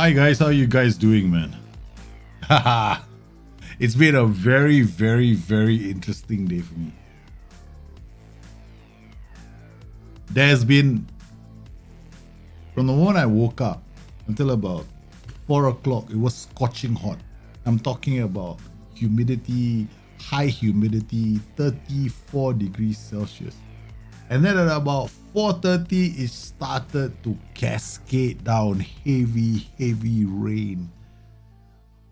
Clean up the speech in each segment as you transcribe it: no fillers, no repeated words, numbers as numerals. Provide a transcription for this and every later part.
Hi guys, how you guys doing, man? Haha. It's been a very, very, very interesting day for me. There's been, from the moment I woke up until about 4 o'clock, it was scorching hot. I'm talking about humidity, high humidity, 34 degrees Celsius. And then at about 4:30, it started to cascade down heavy, heavy rain.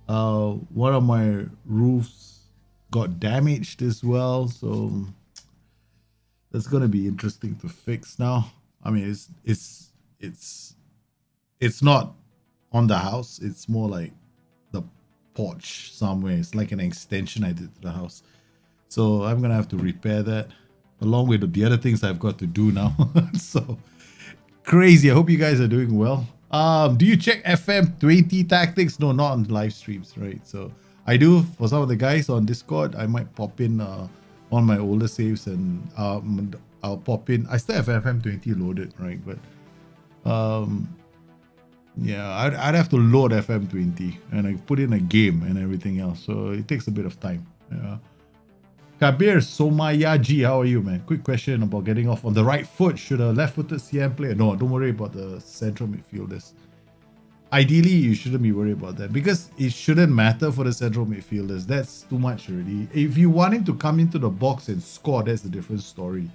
One of my roofs got damaged as well, so that's gonna be interesting to fix now. I mean, it's not on the house. It's more like the porch somewhere. It's like an extension I did to the house, so I'm gonna have to repair that along with the other things I've got to do now. So crazy. I hope you guys are doing well. Do you check FM20 tactics? No, not on live streams, right? So I do for some of the guys on Discord. I might pop in on my older saves, and I'll pop in. I still have FM20 loaded, right? But yeah, I'd have to load FM20 and I put in a game and everything else, so it takes a bit of time. Yeah. Kabir Somayaji, how are you, man? Quick question about getting off on the right foot. Should a left-footed CM player? No, don't worry about the central midfielders. Ideally, you shouldn't be worried about that because it shouldn't matter for the central midfielders. That's too much already. If you want him to come into the box and score, that's a different story.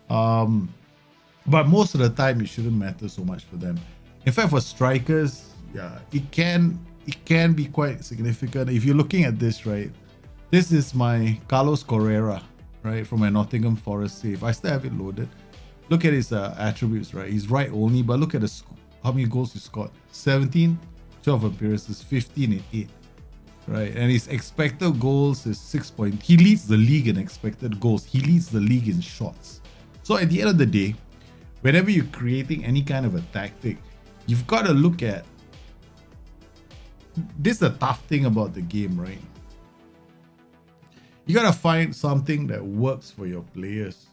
But most of the time, it shouldn't matter so much for them. In fact, for strikers, yeah, it can be quite significant. If you're looking at this, right? This is my Carlos Correa, right, from my Nottingham Forest save. I still have it loaded. Look at his attributes, right? He's right only, but look at how many goals he scored. 17, 12 appearances, 15 and 8, right? And his expected goals is 6 points. He leads the league in expected goals. He leads the league in shots. So at the end of the day, whenever you're creating any kind of a tactic, you've got to look at, this is the tough thing about the game, right? You gotta find something that works for your players.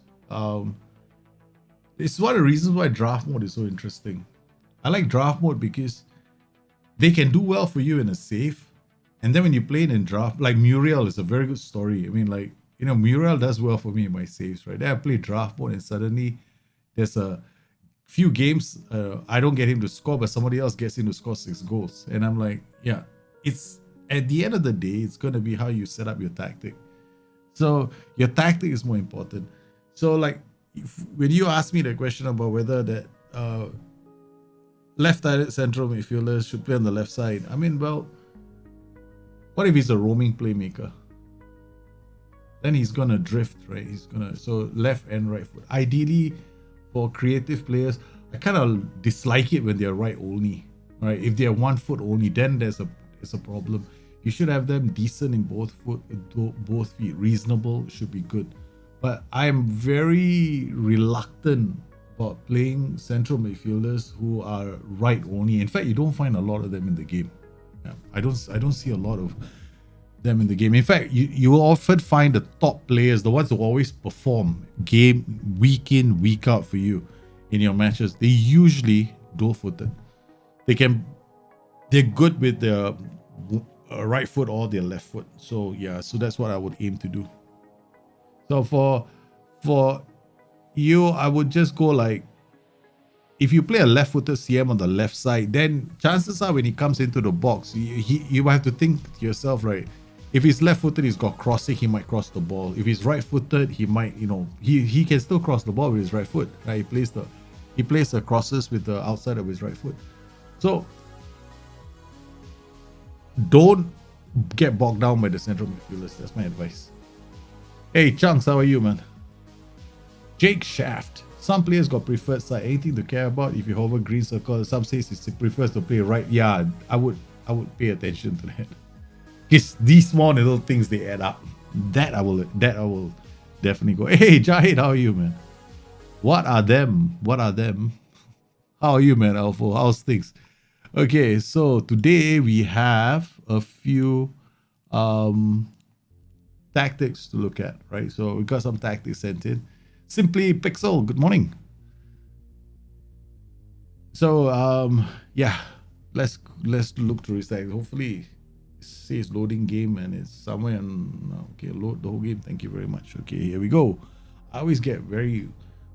It's one of the reasons why draft mode is so interesting. I like draft mode because they can do well for you in a save, and then when you play it in draft, like Muriel is a very good story. I mean, like, you know, Muriel does well for me in my saves, right? Then I play draft mode and suddenly there's a few games I don't get him to score, but somebody else gets him to score 6 goals, and I'm like, yeah, it's at the end of the day, it's gonna be how you set up your tactic. So your tactic is more important. So like when you ask me the question about whether that left-sided central midfielders should play on the left side, I mean, well, what if he's a roaming playmaker? Then he's gonna drift, right? So left and right foot. Ideally, for creative players, I kind of dislike it when they're right only, right? If they're 1 foot only, then there's a problem. You should have them decent in both feet, reasonable, should be good. But I'm very reluctant about playing central midfielders who are right only. In fact, you don't find a lot of them in the game. Yeah, I don't see a lot of them in the game. In fact, you will often find the top players, the ones who always perform game week in, week out for you in your matches. They usually dual-footed. They're good with their right foot or their left foot. So yeah, so that's what I would aim to do. So for you, I would just go like, if you play a left-footed CM on the left side, then chances are when he comes into the box, you have to think to yourself, right? If he's left-footed, he's got crossing, he might cross the ball. If he's right-footed, he might, you know, he can still cross the ball with his right foot, right? He plays the crosses with the outside of his right foot. So don't get bogged down by the central midfielders. That's my advice. Hey, Chunks, how are you, man? Jake Shaft. Some players got preferred side. Anything to care about? If you hover green circle, some says he prefers to play right. Yeah, I would pay attention to that. Because these small little things, they add up. That I will definitely go. Hey, Jahid, how are you, man? What are them? How are you, man, Alpha? How's things? Okay, so today we have a few tactics to look at, right? So we got some tactics sent in. Simply Pixel, good morning. So yeah, let's let's look through his tactics. Hopefully it says loading game and it's somewhere on, okay, load the whole game. Thank you very much. Okay, here we go. I always get very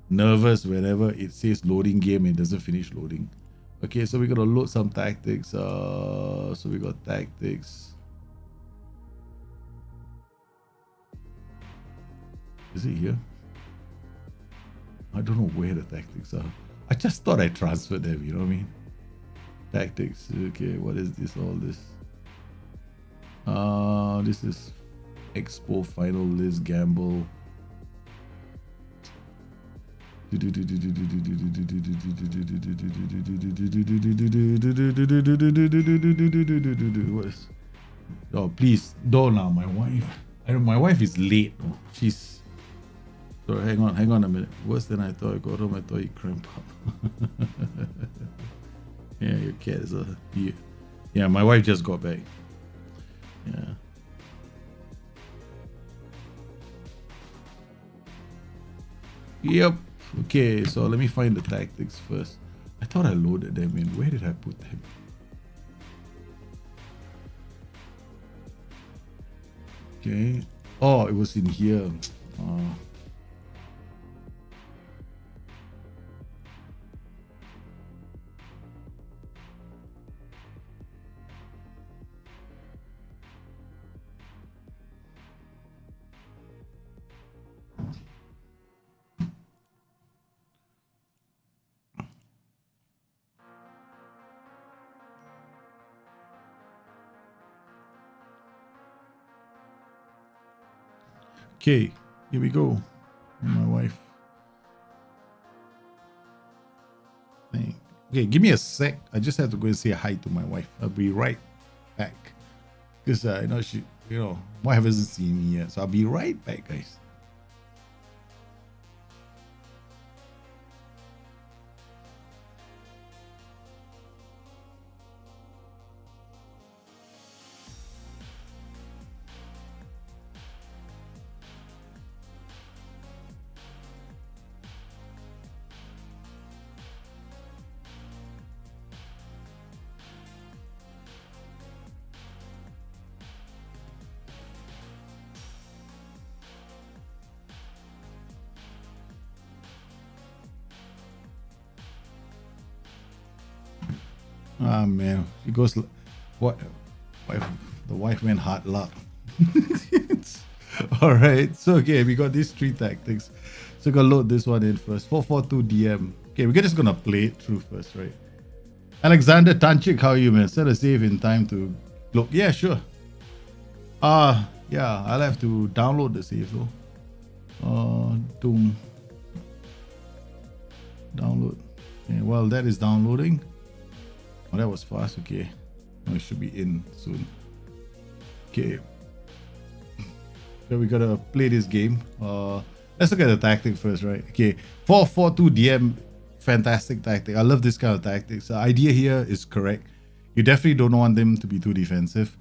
nervous whenever it says loading game and it doesn't finish loading. Okay, so we're gonna load some tactics. So we got tactics. Is it here? I don't know where the tactics are. I just thought I transferred them, you know what I mean? Tactics. Okay, what is this? All this. This is Expo Final List Gamble. What is? Oh, please don't now, my wife. My wife is late. Oh, she's. So hang on a minute. Worse than I thought. I got home. I thought you cramped up. Yeah, your cat is a. Yeah, my wife just got back. Yeah. Yep. Okay, so let me find the tactics first. I thought I loaded them in. Where did I put them? Okay. Oh, it was in here. Okay, here we go. My wife. Okay, give me a sec. I just have to go and say hi to my wife. I'll be right back. Because I know she, my wife hasn't seen me yet. So I'll be right back, guys. Ah man, she goes. What? The wife went hard luck. All right. So okay, we got these three tactics. So we're gonna load this one in first. 442 DM. Okay, we're just gonna play it through first, right? Alexander Tanchik, how are you, man? Set a save in time to look. Yeah, sure. Yeah, I'll have to download the save though. Download. Okay, well that is downloading. Oh, that was fast. Okay, oh, it should be in soon. Okay, so we gotta play this game. Let's look at the tactic first, right? Okay, 4-4-2 DM, fantastic tactic. I love this kind of tactics. The idea here is correct. You definitely don't want them to be too defensive.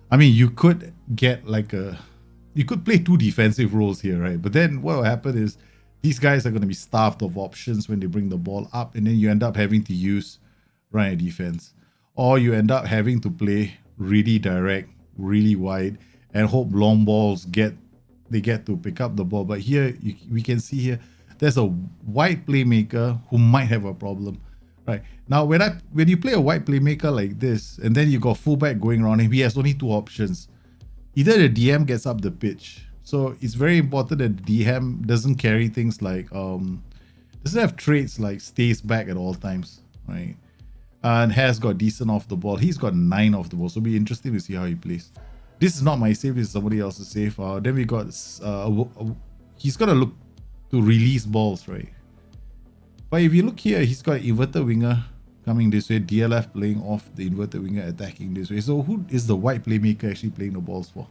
I mean, you could get you could play two defensive roles here, right? But then what will happen is these guys are going to be starved of options when they bring the ball up, and then you end up having to use right defense, or you end up having to play really direct, really wide, and hope long balls get to pick up the ball. But here we can see here there's a wide playmaker who might have a problem. Right now, when you play a wide playmaker like this, and then you got fullback going around him, he has only two options. Either the DM gets up the pitch, so it's very important that the DM doesn't carry things like doesn't have traits like stays back at all times, right? And has got decent off the ball. He's got 9 off the ball, so it'll be interesting to see how he plays. This is not my save, this is somebody else's save. Then we got he's gonna look to release balls, right? But if you look here, he's got an inverted winger coming this way, DLF playing off the inverted winger, attacking this way. So who is the white playmaker actually playing the balls for?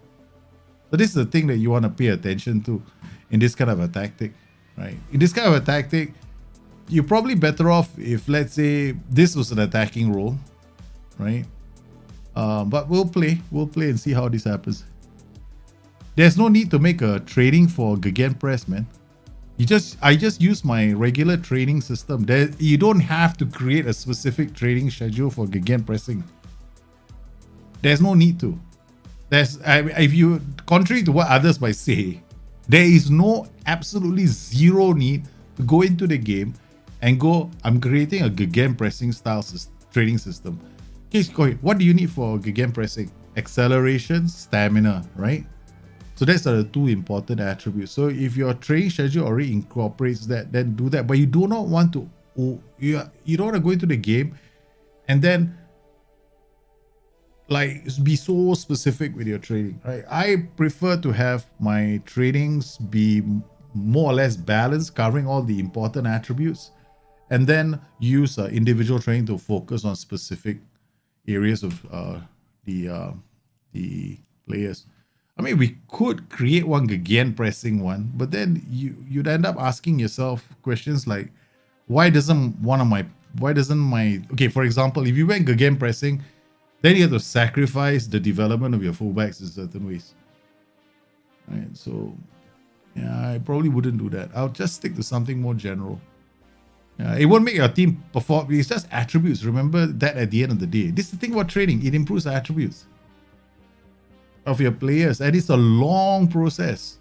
So this is the thing that you want to pay attention to in this kind of a tactic, right? In this kind of a tactic, you're probably better off if, let's say, this was an attacking role, right? But we'll play and see how this happens. There's no need to make a training for Gegenpress, man. I just use my regular training system. You don't have to create a specific training schedule for Gegenpressing. There's no need to. If you, contrary to what others might say, there is no absolutely zero need to go into the game and go, I'm creating a gegenpressing style trading system. Okay, what do you need for gegenpressing? Acceleration, stamina, right? So that's the two important attributes. So if your trading schedule already incorporates that, then do that. But you do not want to, you don't want to go into the game and then like be so specific with your trading, right? I prefer to have my tradings be more or less balanced, covering all the important attributes, and then use individual trading to focus on specific areas of the players. I mean, we could create one gegenpressing one, but then you'd end up asking yourself questions like, why doesn't my okay, for example, if you went gegenpressing, then you have to sacrifice the development of your fullbacks in certain ways, right? So yeah, I probably wouldn't do that. I'll just stick to something more general. It won't make your team perform. It's just attributes. Remember that at the end of the day. This is the thing about trading. It improves the attributes of your players, and it's a long process.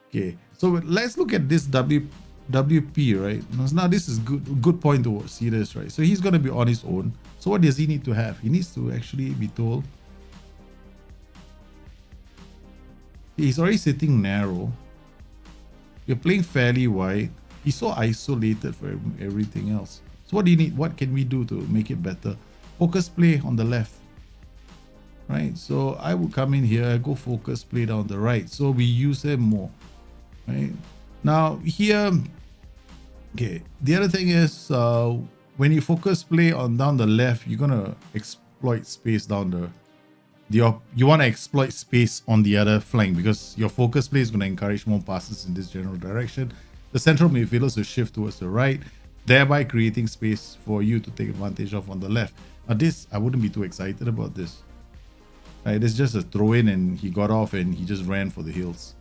Okay, so let's look at this WP, right? Now this is good point to see this, right? So he's going to be on his own. So what does he need to have? He needs to actually be told he's already sitting narrow. You're playing fairly wide. He's so isolated for everything else. So what do you need? What can we do to make it better? Focus play on the left, right? So I would come in here, go focus play down the right. So we use him more, right? Now here, okay, the other thing is when you focus play on down the left, you're gonna exploit space down the you want to exploit space on the other flank because your focus play is going to encourage more passes in this general direction. The central midfielders will shift towards the right, thereby creating space for you to take advantage of on the left. Now this, I wouldn't be too excited about this. Right, it's just a throw in and he got off and he just ran for the hills.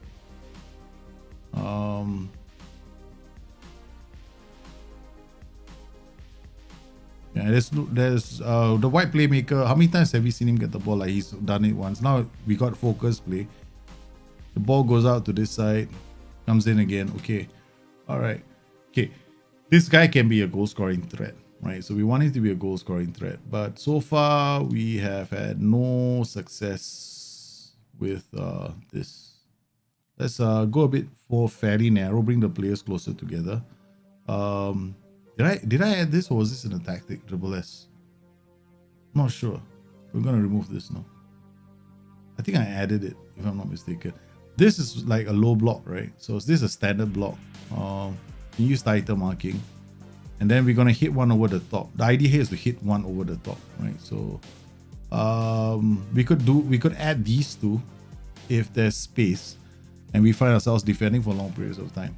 Yeah, there's the white playmaker. How many times have we seen him get the ball? Like he's done it once. Now we got focus play. The ball goes out to this side, comes in again. Okay, all right. Okay, this guy can be a goal scoring threat, right? So we want him to be a goal scoring threat, but so far we have had no success with this. Let's go a bit more fairly narrow, bring the players closer together. Did I add this or was this in a tactic? Triple S. Not sure. We're gonna remove this now. I think I added it if I'm not mistaken. This is like a low block, right? So this is a standard block. You use tighter marking, and then we're gonna hit one over the top. The idea here is to hit one over the top, right? So we could add these two if there's space, and we find ourselves defending for long periods of time.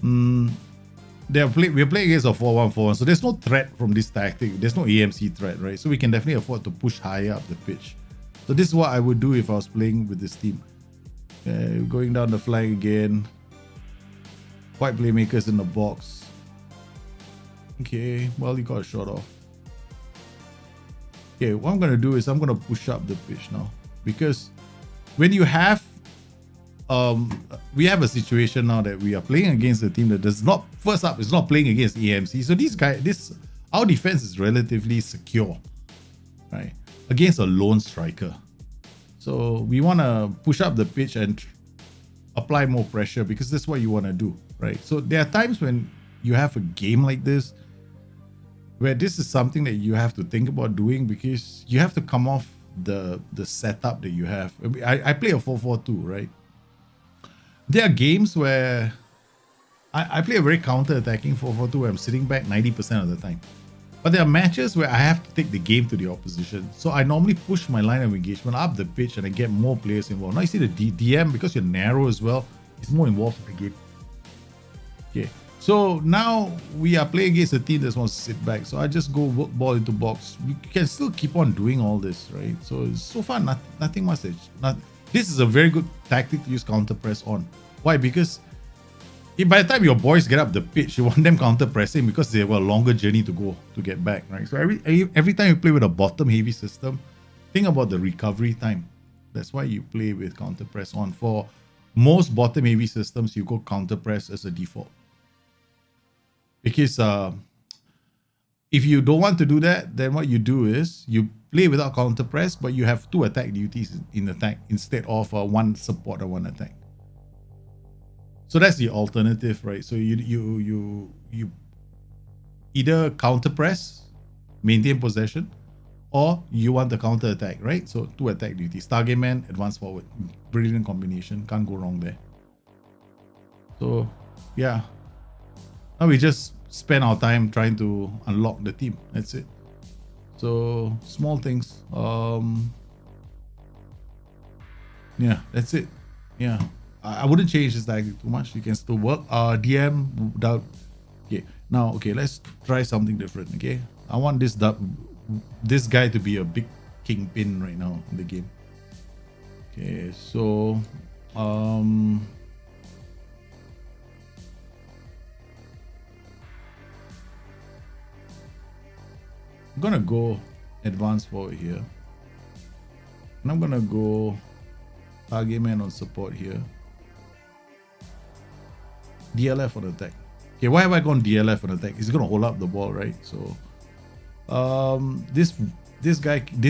We're playing against a 4-1-4-1, so there's no threat from this tactic. There's no AMC threat, right? So we can definitely afford to push higher up the pitch. So this is what I would do if I was playing with this team. Going down the flank again. White playmakers in the box. Okay, well, he got a shot off. Okay, what I'm going to do is I'm going to push up the pitch now. Because when you have we have a situation now that we are playing against a team that does not, first up, is not playing against AMC. So our defense is relatively secure, right? Against a lone striker. So we want to push up the pitch and apply more pressure because that's what you want to do, right? So there are times when you have a game like this where this is something that you have to think about doing because you have to come off the setup that you have. I play a 4-4-2, right? There are games where I play a very counter-attacking 4-4-2 where I'm sitting back 90% of the time. But there are matches where I have to take the game to the opposition. So I normally push my line of engagement up the pitch and I get more players involved. Now you see the DM, because you're narrow as well, it's more involved in the game. Okay, so now we are playing against a team that wants to sit back. So I just go ball into box. We can still keep on doing all this, right? So far, nothing much. This is a very good tactic to use counter press on. Why? Because by the time your boys get up the pitch, you want them counter pressing because they have a longer journey to go to get back, right? So every time you play with a bottom heavy system, think about the recovery time. That's why you play with counter press on. For most bottom heavy systems, you go counter press as a default. Because if you don't want to do that, then what you do is you play without counter press, but you have 2 attack duties in attack instead of 1 support or 1 attack. So that's the alternative, right? So you either counter press, maintain possession, or you want the counter attack, right? So 2 attack duties. Target man, advance forward. Brilliant combination. Can't go wrong there. So yeah. Now we just spend our time trying to unlock the team. That's it. So small things. Yeah, that's it. Yeah. I wouldn't change this tactic too much. You can still work. DM without. Okay. Now, okay, let's try something different. Okay. I want this guy to be a big kingpin right now in the game. Okay, so I'm gonna go advance forward here. And I'm gonna go target man on support here. DLF on attack. Okay, why have I gone DLF on attack? He's gonna hold up the ball, right? So this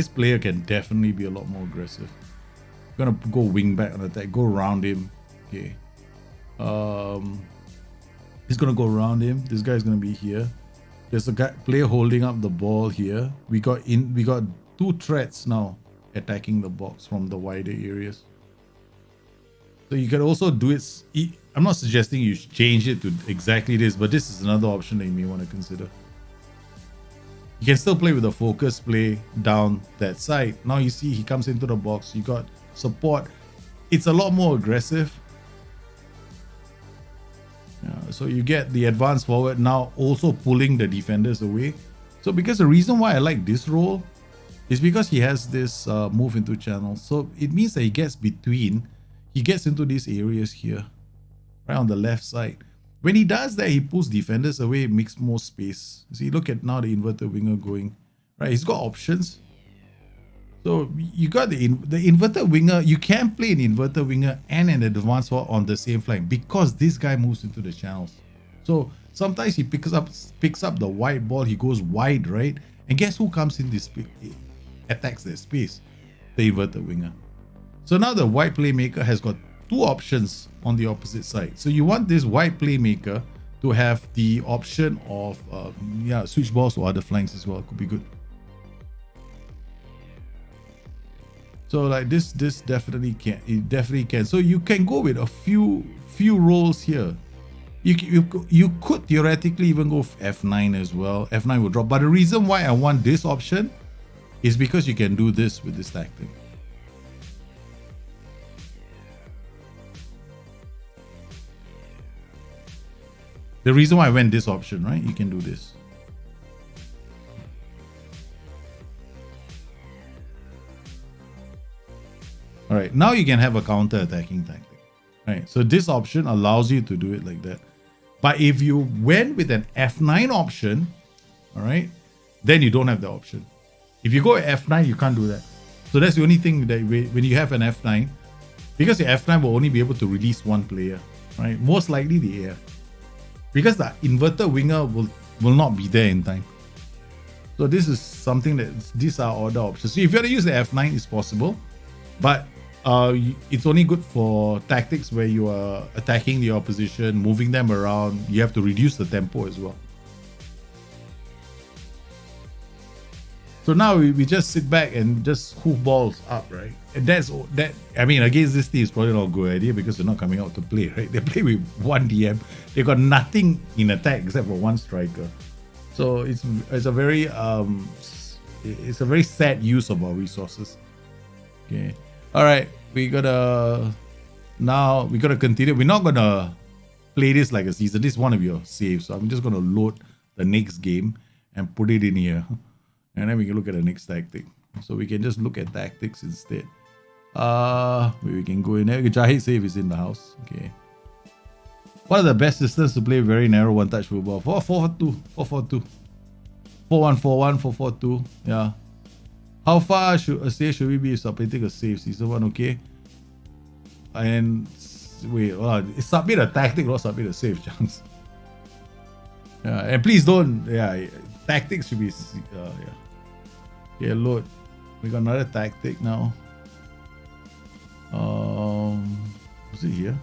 player can definitely be a lot more aggressive. Gonna go wing back on attack, go around him. Okay. He's gonna go around him. This guy's gonna be here. There's a guy player holding up the ball here. We got 2 threats now attacking the box from the wider areas. So you can also do it. I'm not suggesting you change it to exactly this, but this is another option that you may want to consider. You can still play with a focus play down that side. Now you see he comes into the box. You got support. It's a lot more aggressive. Yeah, so you get the advance forward now also pulling the defenders away. So because the reason why I like this role is because he has this move into channel. So it means that he gets into these areas here, right on the left side. When he does that, he pulls defenders away, makes more space. See, look at now the inverted winger going, right? He's got options. So you got the inverted winger. You can play an inverted winger and an advanced forward on the same flank because this guy moves into the channels. So sometimes he picks up the wide ball. He goes wide, right? And guess who comes in this attacks that space? The inverted winger. So now the wide playmaker has got 2 options on the opposite side. So you want this wide playmaker to have the option of switch balls to other flanks as well. Could be good. So like this definitely can. It definitely can. So you can go with a few roles here. You could theoretically even go F9 as well. F9 will drop. But the reason why I want this option is because you can do this with this tactic. The reason why I went this option, right? You can do this. All right, now you can have a counter-attacking tactic. Right, so this option allows you to do it like that. But if you went with an F9 option, all right, then you don't have the option. If you go F9, you can't do that. So that's the only thing that when you have an F9, because the F9 will only be able to release 1 player, right? Most likely the AF. Because the inverted winger will not be there in time. So this is something that these are other options. So if you want to use the F9, it's possible, but it's only good for tactics where you are attacking the opposition, moving them around. You have to reduce the tempo as well. So now we just sit back and just hoof balls up, right? And that's that. I mean, against this team is probably not a good idea because they're not coming out to play, right? They play with 1 DM. They got nothing in attack except for 1 striker. So it's a very sad use of our resources. Okay. All right. We gotta continue. We're not gonna play this like a season. This is one of your saves. So I'm just gonna load the next game and put it in here. And then we can look at the next tactic. So we can just look at tactics instead. We can go in there. Jahid save is in the house. Okay. What are the best systems to play very narrow one-touch football? 4-4-2, 4-4-2, 4-1-4-1, 4-4-2. Yeah. How far should we be submitting a save? Season 1, okay. And wait, submit a tactic, not submit a save chance. Yeah, and please don't. Yeah, tactics should be. Yeah. Okay, load. We got another tactic now. Was it here?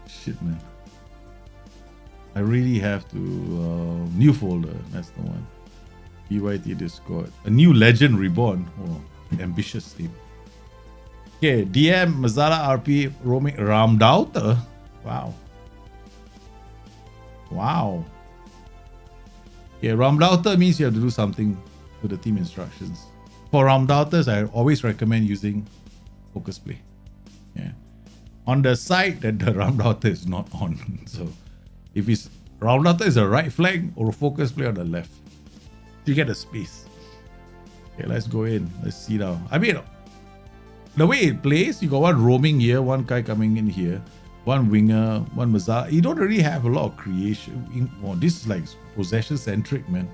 Shit, man. I really have to. New folder. That's the one. PYT Discord. A new legend reborn. Oh, ambitious team. Okay, DM Mazala RP roaming Ramdauter. Wow. Wow. Yeah, Ramdauter means you have to do something to the team instructions. For Ramdauters, I always recommend using focus play. Yeah. On the side that the Ramdauter is not on. So if it's Ramdauter is a right flank or focus play on the left, you get a space. Okay, let's go in. Let's see now. I mean, the way it plays, you got one roaming here, one guy coming in here, one winger, one Mazar. You don't really have a lot of creation. Oh, this is like possession centric, man.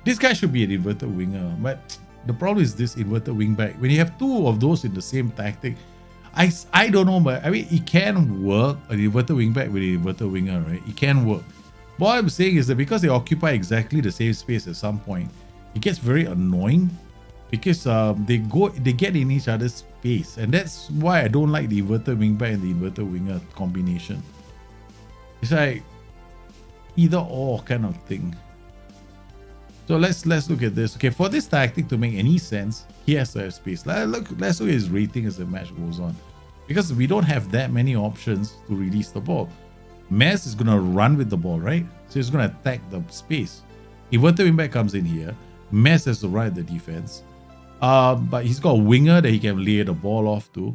This guy should be an inverted winger, but the problem is this inverted wing back. When you have two of those in the same tactic, I don't know, but I mean, it can work, an inverted wing back with an inverted winger, right? It can work. But what I'm saying is that because they occupy exactly the same space at some point, it gets very annoying because they get in each other's space, and that's why I don't like the inverted wing back and the inverted winger combination. It's like either or kind of thing. So let's look at this. Okay, for this tactic to make any sense, he has to have space. Let's look at his rating as the match goes on, because we don't have that many options to release the ball. Mez is gonna run with the ball, right? So he's gonna attack the space. Inverted wingback comes in here. Mez has to ride the defense. But he's got a winger that he can lay the ball off to.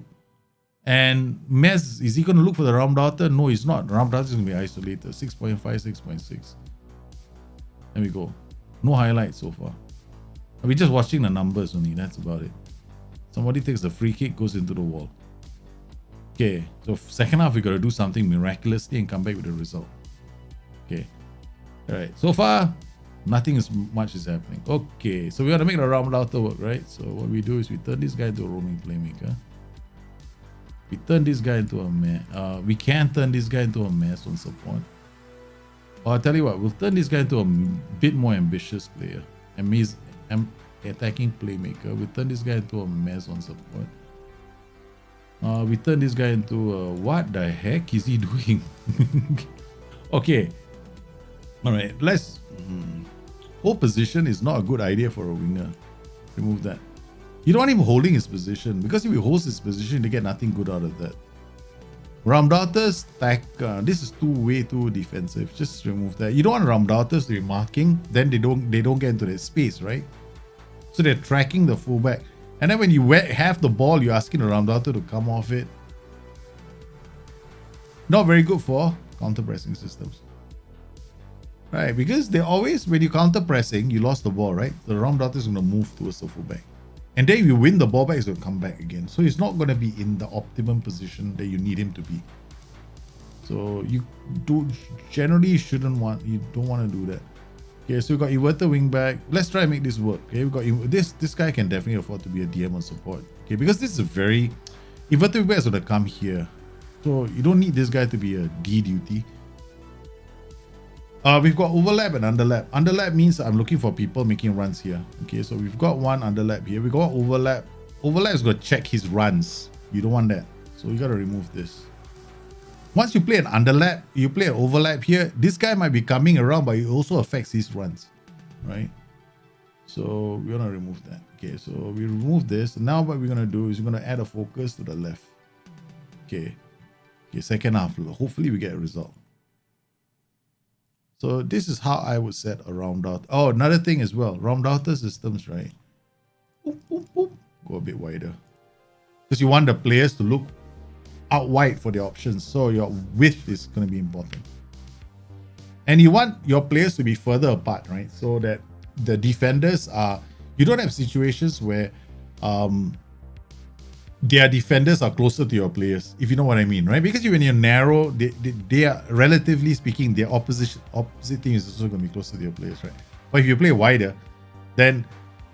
And Mez, is he gonna look for the Ramdauter? No, he's not. Ramdauter is gonna be isolated. 6.5, 6.6. There we go. No highlights so far. We're just watching the numbers only. That's about it. Somebody takes the free kick, goes into the wall. Okay, so second half we got to do something miraculously and come back with a result. Okay, all right. So far, nothing much is happening. Okay, so we got to make the Ramdauter work, right? So what we do is we turn this guy into a roaming playmaker. We turn this guy into a mess. We can turn this guy into a mess on support. Or I'll tell you what, we'll turn this guy into a bit more ambitious player. Attacking playmaker. We'll turn this guy into a mess on support. We turn this guy into what the heck is he doing? Okay. Alright, let's... hold position is not a good idea for a winger. Remove that. You don't want him holding his position, because if he holds his position, they get nothing good out of that. Ramdauters, this is way too defensive. Just remove that. You don't want Ramdauters to be marking, then they don't get into their space, right? So they're tracking the fullback. And then when you have the ball, you're asking the Ramdauter to come off it. Not very good for counter-pressing systems. Right, because they always, when you counter-pressing, you lost the ball, right? The Ramdauter is going to move towards the fullback. And then if you win the ball back, it's going to come back again. So he's not going to be in the optimum position that you need him to be. So you generally don't want to do that. Okay, so we got inverted wing back. Let's try and make this work. Okay, we got this guy can definitely afford to be a DM on support. Okay, because this is a very inverted wing back is going to come here. So you don't need this guy to be a D duty. We've got overlap and underlap. Underlap means I'm looking for people making runs here. Okay, so we've got one underlap here. We got overlap. Overlap is going to check his runs. You don't want that. So you got to remove this. Once you play an underlap, you play an overlap here, this guy might be coming around, but it also affects his runs, right? So we're going to remove that. Okay, so we remove this. Now what we're going to do is we're going to add a focus to the left. Okay, second half. Hopefully we get a result. So this is how I would set a Ramdauter. Oh, another thing as well. Ramdauter systems, right? Boop, boop, boop. Go a bit wider. Because you want the players to look out wide for the options. So your width is going to be important. And you want your players to be further apart, right? So that the defenders are... You don't have situations where their defenders are closer to your players, if you know what I mean, right? Because when you're narrow, they are, relatively speaking, their opposite team is also going to be closer to your players, right? But if you play wider, then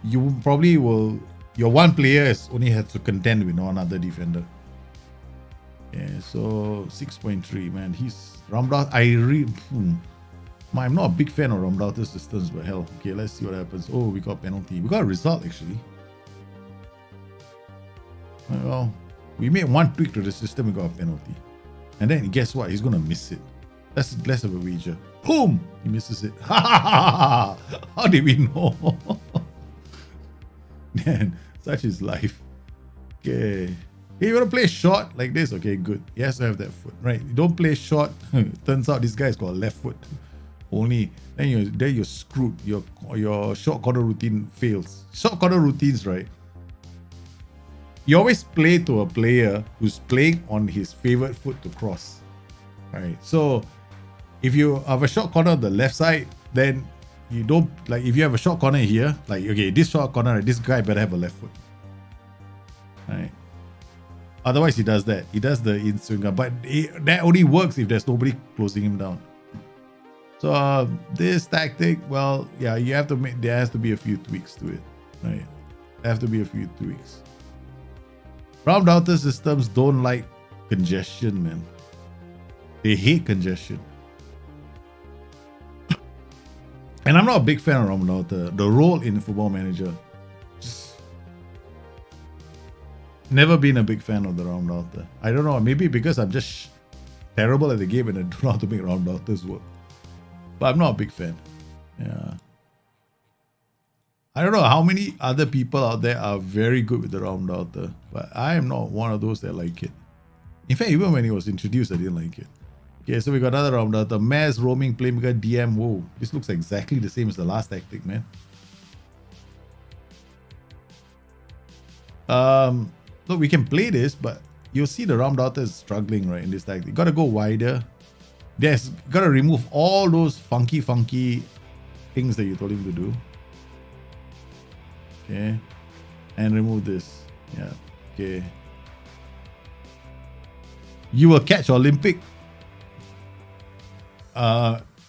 you probably will, your one player only has to contend with one other defender. Yeah, so 6.3, man. He's Ramdaughter. I'm not a big fan of Ramdaughter's systems, but hell, okay, let's see what happens. Oh, we got a penalty. We got a result actually. Well, we made one tweak to the system, we got a penalty. And then guess what? He's gonna miss it. That's less of a wager. Boom! He misses it. How did we know? Man, such is life. Okay. Hey, you wanna play short like this? Okay, good. He has to have that foot, right? You don't play short. Turns out this guy's got a left foot. Only then you're screwed. Your short corner routine fails. Short corner routines, right? You always play to a player who's playing on his favorite foot to cross, right? So if you have a short corner on the left side, then you don't, like, if you have a short corner here, like, okay, this short corner, this guy better have a left foot, right? Otherwise, he does that. He does the in swinger, but that only works if there's nobody closing him down. So this tactic, well, yeah, you have to make, there has to be a few tweaks to it, right? There have to be a few tweaks. Ramdaughter systems don't like congestion, man. They hate congestion. And I'm not a big fan of Ramdaughter. The role in Football Manager, just never been a big fan of the Ramdaughter. I don't know, maybe because I'm just terrible at the game and I don't know how to make Ramdaughters work. But I'm not a big fan. Yeah. I don't know how many other people out there are very good with the Ramdaughter, but I am not one of those that like it. In fact, even when it was introduced, I didn't like it. Okay, so we got another Ramdaughter. Mass, roaming, playmaker, DM. Whoa, this looks exactly the same as the last tactic, man. Look, we can play this, but you'll see the Ramdaughter is struggling, right, in this tactic. You gotta go wider. There's gotta remove all those funky things that you told him to do. Okay, and remove this. Yeah, okay. You will catch Olympic.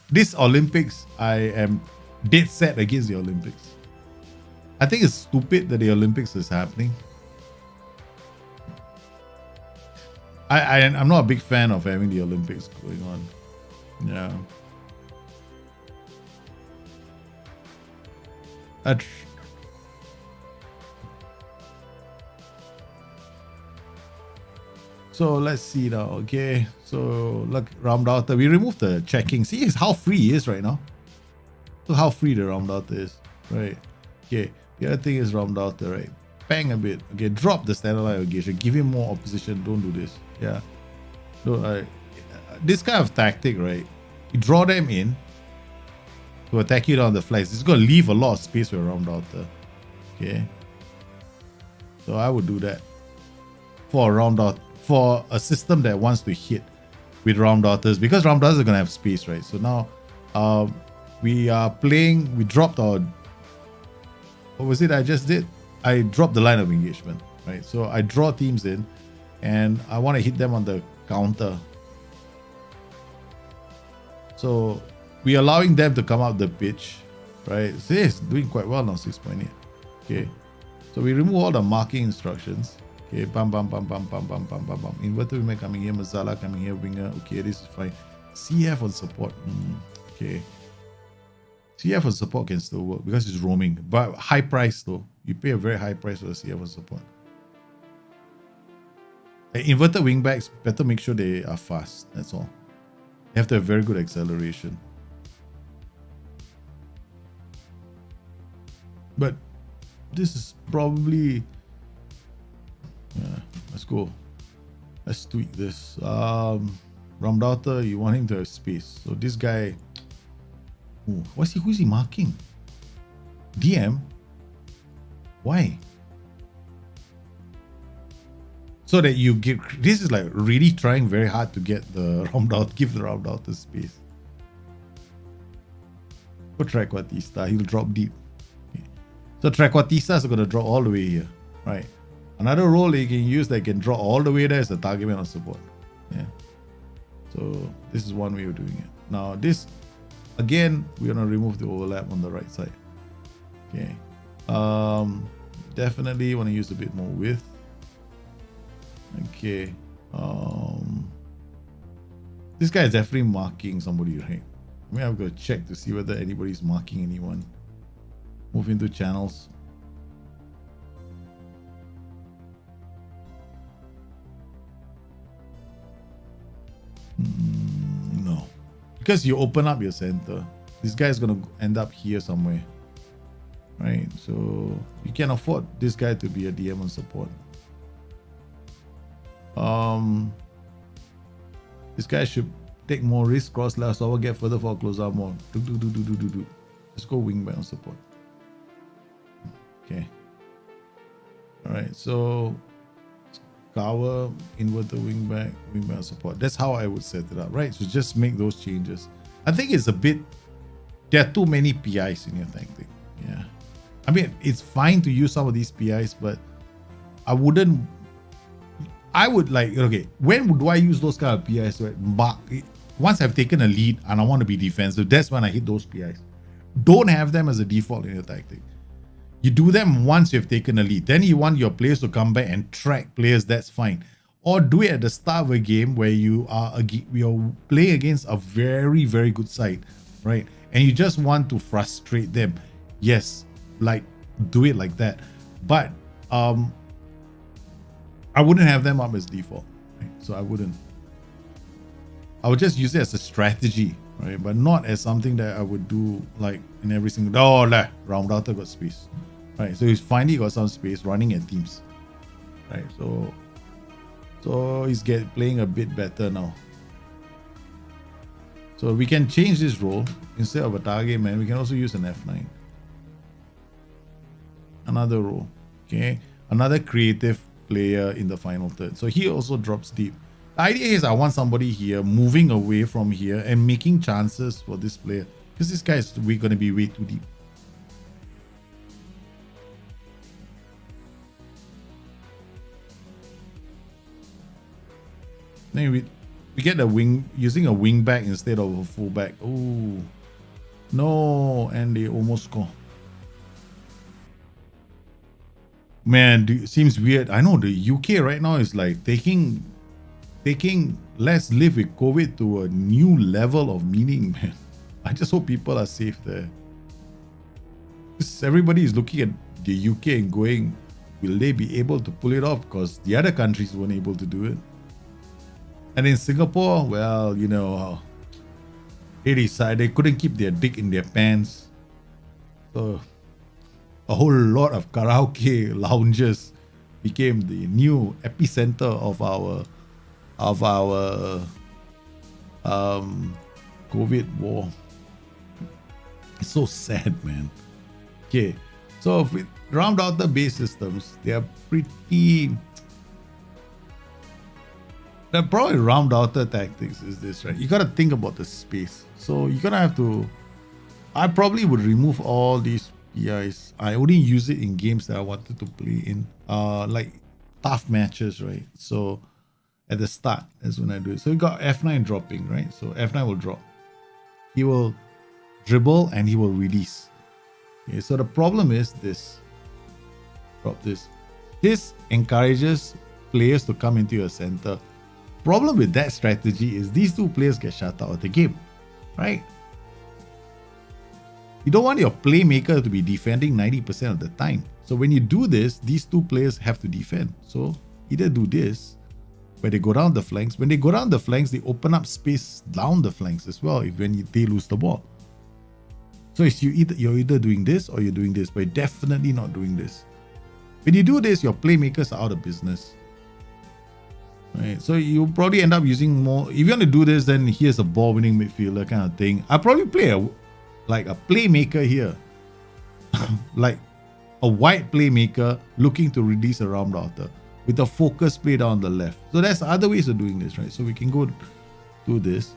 This Olympics, I am dead set against the Olympics. I think it's stupid that the Olympics is happening. I'm not a big fan of having the Olympics going on. Yeah. So let's see now. Okay, so look, Ramdaughter, we removed the checking. See how free he is right now. Look how free the Ramdaughter is, right? Okay, the other thing is Ramdaughter, right? Bang a bit. Okay, drop the standard line engagement. Give him more opposition. Don't do this. Yeah. So, this kind of tactic, right? You draw them in to attack you down the flanks. It's going to leave a lot of space for Ramdaughter. Okay. So I would do that for a Ramdaughter, for a system that wants to hit with Ramdaughters, because Ramdaughters are going to have space, right? So now we are playing, we dropped our, what was it I just did? I dropped the line of engagement, right? So I draw teams in and I want to hit them on the counter. So we're allowing them to come out the pitch, right? See, it's doing quite well now, 6.8. Okay. So we remove all the marking instructions. Okay, bam, bam, bam, bam, bam, bam, bam, bam, bam. Inverted winger coming here, Mazala coming here, winger. Okay, this is fine. CF on support. Okay. CF on support can still work because it's roaming, but high price though. You pay a very high price for the CF on support. Inverted wingbacks, better make sure they are fast. That's all. They have to have very good acceleration. But this is probably... Yeah, let's go. Let's tweak this. Ramdaughter, you want him to have space. So this guy... Ooh, who's he marking? DM? Why? So that you get... This is like really trying very hard to get the Ramdaughter, give the Ramdaughter space. Put Trequartista, he'll drop deep. Okay. So Trequartistas are going to drop all the way here. Right. Another role they can use that can draw all the way there is a target man on support. Yeah. So this is one way of doing it. Now this, again, we're gonna remove the overlap on the right side. Okay. Definitely want to use a bit more width. Okay. This guy is definitely marking somebody, right? I mean, I've got to check to see whether anybody's marking anyone. Move into channels. No. Because you open up your center, this guy is going to end up here somewhere. Right? So you can afford this guy to be a DM on support. This guy should take more risk, cross left, so I will get further for close out more. Let's go wingback on support. Okay. Alright, so cover, inverted wingback on support. That's how I would set it up, right? So just make those changes. I think it's a bit, there are too many PIs in your tactic. Yeah. I mean, it's fine to use some of these PIs, but I would like, okay, when do I use those kind of PIs? Right? Once I've taken a lead and I want to be defensive, that's when I hit those PIs. Don't have them as a default in your tactic. You do them once you've taken a lead. Then you want your players to come back and track players, that's fine. Or do it at the start of a game where you're playing against a very, very good side, right? And you just want to frustrate them. Yes, like do it like that. But I wouldn't have them up as default, right? So I wouldn't. I would just use it as a strategy, right? But not as something that I would do like in every single, round outer got space, right? So he's finally got some space running at teams, right? So he's playing a bit better now. So we can change this role. Instead of a target man, we can also use an F9. Another role, okay? Another creative player in the final third. So he also drops deep. The idea is I want somebody here moving away from here and making chances for this player, because this guy is going to be way too deep. Then we get a wing, using a wing back instead of a full back. Oh no, and they almost score. Man, seems weird. I know the UK right now is like taking let's live with COVID to a new level of meaning, man. I just hope people are safe there. Because everybody is looking at the UK and going, will they be able to pull it off? Because the other countries weren't able to do it. And in Singapore, well, you know, they decided they couldn't keep their dick in their pants. So a whole lot of karaoke lounges became the new epicenter of our COVID war. It's so sad, man. Okay, so if we round out the base systems, they are pretty. The probably round outer tactics is this, right? You gotta think about the space. So you're gonna have to. I probably would remove all these PIs. I only use it in games that I wanted to play in, like tough matches, right? So at the start, that's when I do it. So you got F9 dropping, right? So F9 will drop. He will dribble and he will release. Okay, so the problem is this. Drop this. This encourages players to come into your center. Problem with that strategy is these two players get shut out of the game, right? You don't want your playmaker to be defending 90% of the time. So when you do this, these two players have to defend. So either do this, where they go down the flanks. When they go down the flanks, they open up space down the flanks as well they lose the ball. So it's you're either doing this or you're doing this, but you're definitely not doing this. When you do this, your playmakers are out of business. Right, so you probably end up using more. If you want to do this, then here's a ball-winning midfielder kind of thing. I'll probably play a playmaker here, like a wide playmaker looking to release a round outer with a focus play down the left. So there's other ways of doing this, right? So we can go do this.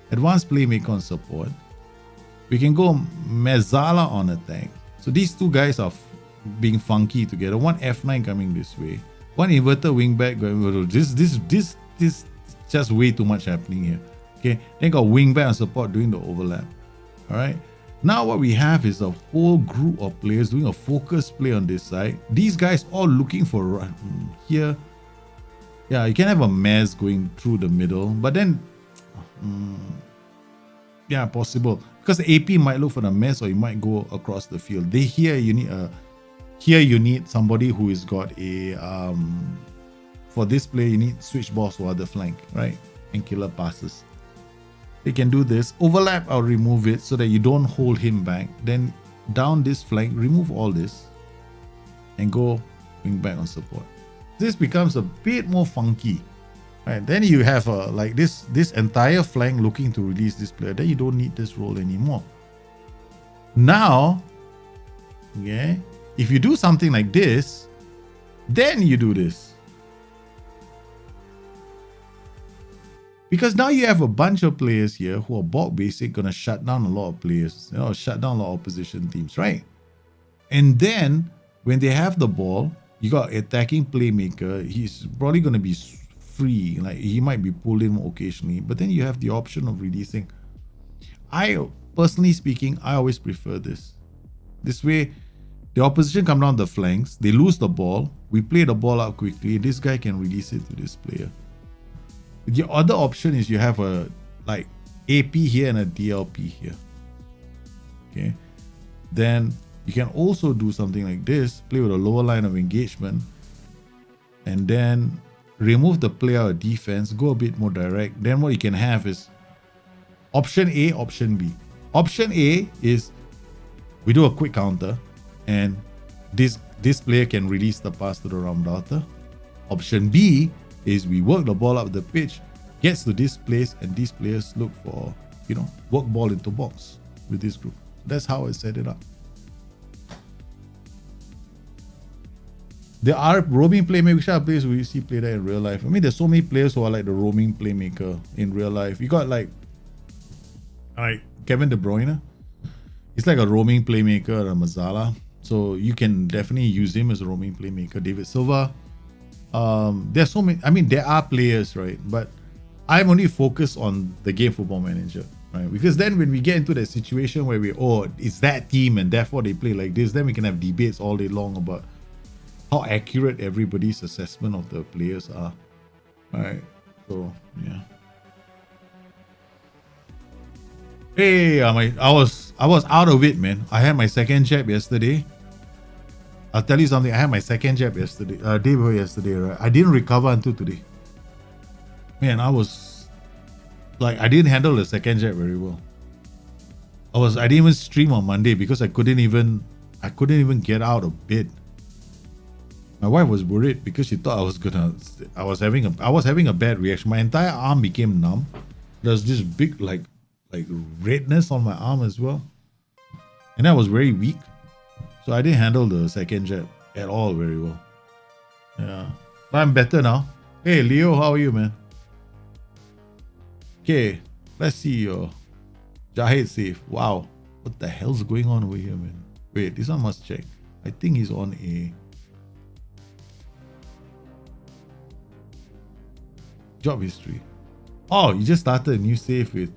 Advanced playmaker on support. We can go Mezzala on attack. So these two guys are being funky together. One F9 coming this way. One inverted wing back. This just way too much happening here. Okay, then got wing back and support doing the overlap. All right. Now what we have is a whole group of players doing a focus play on this side. These guys all looking for run here. Yeah, you can have a mess going through the middle, but then yeah, possible, because the AP might look for the mess, or you might go across the field. Here you need somebody who has got a for this play you need switch balls to other flank, right, and killer passes. They can do this. Overlap, I'll remove it so that you don't hold him back. Then down this flank, remove all this and go wing back on support. This becomes a bit more funky, right? Then you have like this entire flank looking to release this player. Then you don't need this role anymore. Now, okay, if you do something like this, then you do this. Because now you have a bunch of players here who are bulk basic, gonna shut down a lot of players, shut down a lot of opposition teams, right? And then when they have the ball, you got attacking playmaker. He's probably gonna be free, like he might be pulled in occasionally, but then you have the option of releasing. I personally speaking, I always prefer this. This way, the opposition come down the flanks, they lose the ball, we play the ball out quickly. This guy can release it to this player. The other option is you have a like AP here and a DLP here. Okay, then you can also do something like this, play with a lower line of engagement, and then remove the player out of defense, go a bit more direct. Then what you can have is option A, option B. Option A is we do a quick counter, and this player can release the pass to the Ramdaughter. Option B is we work the ball up the pitch, gets to this place, and these players look for, work ball into box with this group. That's how I set it up. There are roaming playmakers. Which are players we see play that in real life? I mean, there's so many players who are like the roaming playmaker in real life. You got like Kevin De Bruyne. He's like a roaming playmaker at a Mazzala. So you can definitely use him as a roaming playmaker. David Silva. There's so many. I mean, there are players, right? But I'm only focused on the game Football Manager, right? Because then when we get into that situation where it's that team and therefore they play like this, then we can have debates all day long about how accurate everybody's assessment of the players are. Right. So yeah. Hey, I was out of it, man. I had my second jab yesterday. I'll tell you something. I had my second jab yesterday, day before yesterday, right? I didn't recover until today. Man, I was like, I didn't handle the second jab very well. I didn't even stream on Monday because I couldn't even get out of bed. My wife was worried because she thought I was having a bad reaction. My entire arm became numb. There's this big like redness on my arm as well, and I was very weak. So I didn't handle the second jab at all very well. Yeah. But I'm better now. Hey, Leo, how are you, man? Okay, let's see your Jahid safe. Wow. What the hell's going on over here, man? Wait, this one must check. I think he's on a job history. Oh, you just started a new save with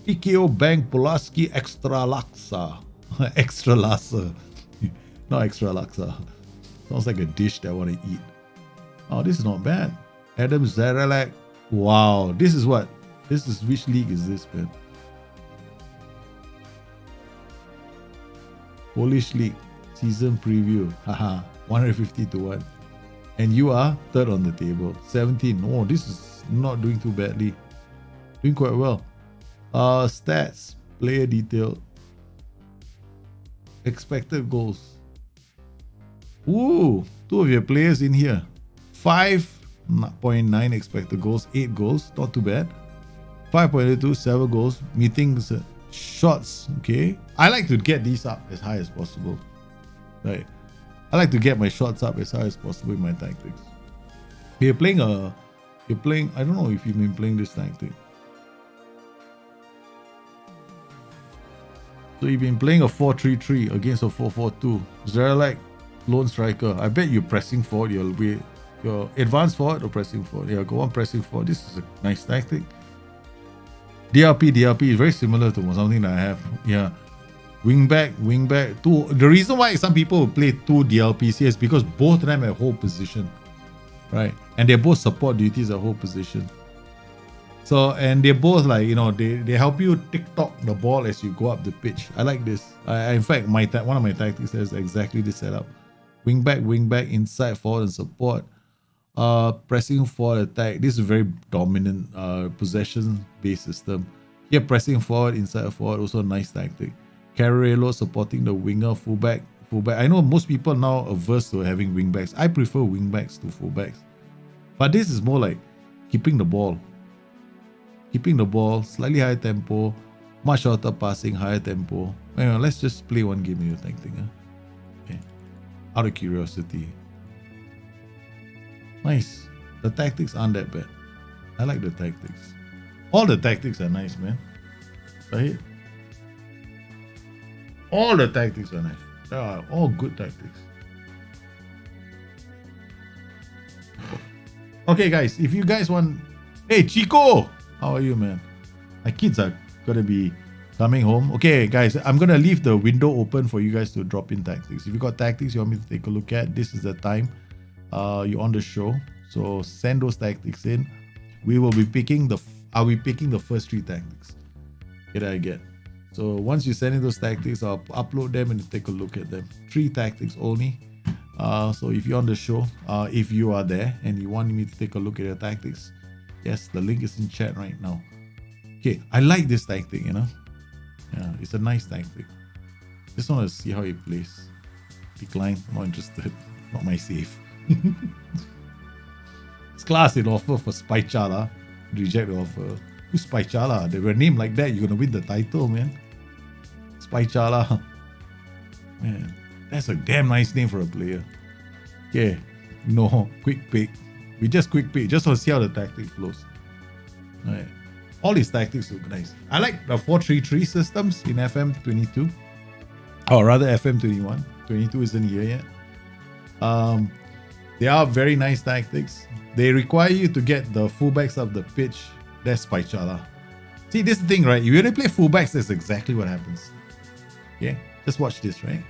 PKO Bank Pulaski Extra Laksa. Extra Laksa. Not extra laksa. Sounds like a dish that I want to eat. Oh, this is not bad. Adam Zarelak. Wow. This is which league is this, man? Polish League. Season preview. Haha. 150 to 1. And you are third on the table. 17. Oh, this is not doing too badly. Doing quite well. Stats. Player detail. Expected goals. Ooh, two of your players in here. 5.9 expected goals, 8 goals, not too bad. 5.82, 7 goals, meetings, shots. Okay, I like to get these up as high as possible. Right, I like to get my shots up as high as possible in my tactics. You're playing. I don't know if you've been playing this tactic. So you've been playing a 4-3-3 against a 4-4-2. Zarelak, lone striker. I bet you're pressing forward. Go advance forward or pressing forward. Yeah, go on pressing forward. This is a nice tactic. DLP is very similar to something that I have. Yeah. Wing back. Two. The reason why some people will play two DLPs here is because both of them have hold position. Right? And they're both support duties at hold position. So, and they're both like, they help you tick-tock the ball as you go up the pitch. I like this. In fact, one of my tactics has exactly this setup. Wing back, inside, forward, and support. Pressing forward attack. This is a very dominant possession-based system. Here, pressing forward, inside, forward, also a nice tactic. Carry reload, supporting the winger, fullback. I know most people now averse to having wingbacks. I prefer wingbacks to fullbacks. But this is more like keeping the ball. Keeping the ball, slightly higher tempo, much shorter passing, higher tempo. Anyway, let's just play one game in your tactic. Okay. Out of curiosity. Nice. The tactics aren't that bad. I like the tactics. All the tactics are nice, man. Right? All the tactics are nice. They are all good tactics. Okay, guys, if you guys want... Hey, Chico! How are you, man? My kids are gonna be coming home. Okay, guys, I'm gonna leave the window open for you guys to drop in tactics. If you got tactics you want me to take a look at, this is the time. You're on the show, so send those tactics in. We will be picking I'll be picking the first 3 tactics that I get. So once you send in those tactics, I'll upload them and take a look at them. 3 tactics only. So if you're on the show, if you are there and you want me to take a look at your tactics, yes, the link is in chat right now. Okay, I like this tactic, Yeah, it's a nice tactic. Just want to see how it plays. Decline, not interested. Not my safe. It's class in offer for Spy Chala. Reject the offer. Who's Spy Chala? They were named like that, you're gonna win the title, man. Spy Chala. Man, that's a damn nice name for a player. Okay, no, quick pick. We just quick pick, just to see how the tactic flows. Alright. All these tactics look nice. I like the 4-3-3 systems in FM22. Or rather FM21. 22 isn't here yet. They are very nice tactics. They require you to get the fullbacks up the pitch. That's Spy Chala. See, this is the thing, right? If you really play fullbacks, that's exactly what happens. Okay? Just watch this, right?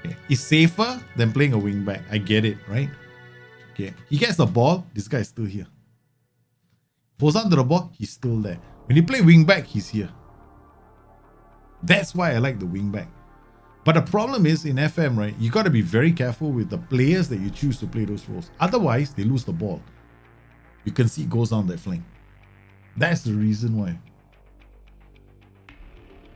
Okay. It's safer than playing a wing back. I get it, right? Okay. He gets the ball, this guy is still here. Pulls onto the ball, he's still there. When you play wing back, he's here. That's why I like the wing back. But the problem is in FM, right? You got to be very careful with the players that you choose to play those roles. Otherwise, they lose the ball. You can see it goes down that flank. That's the reason why.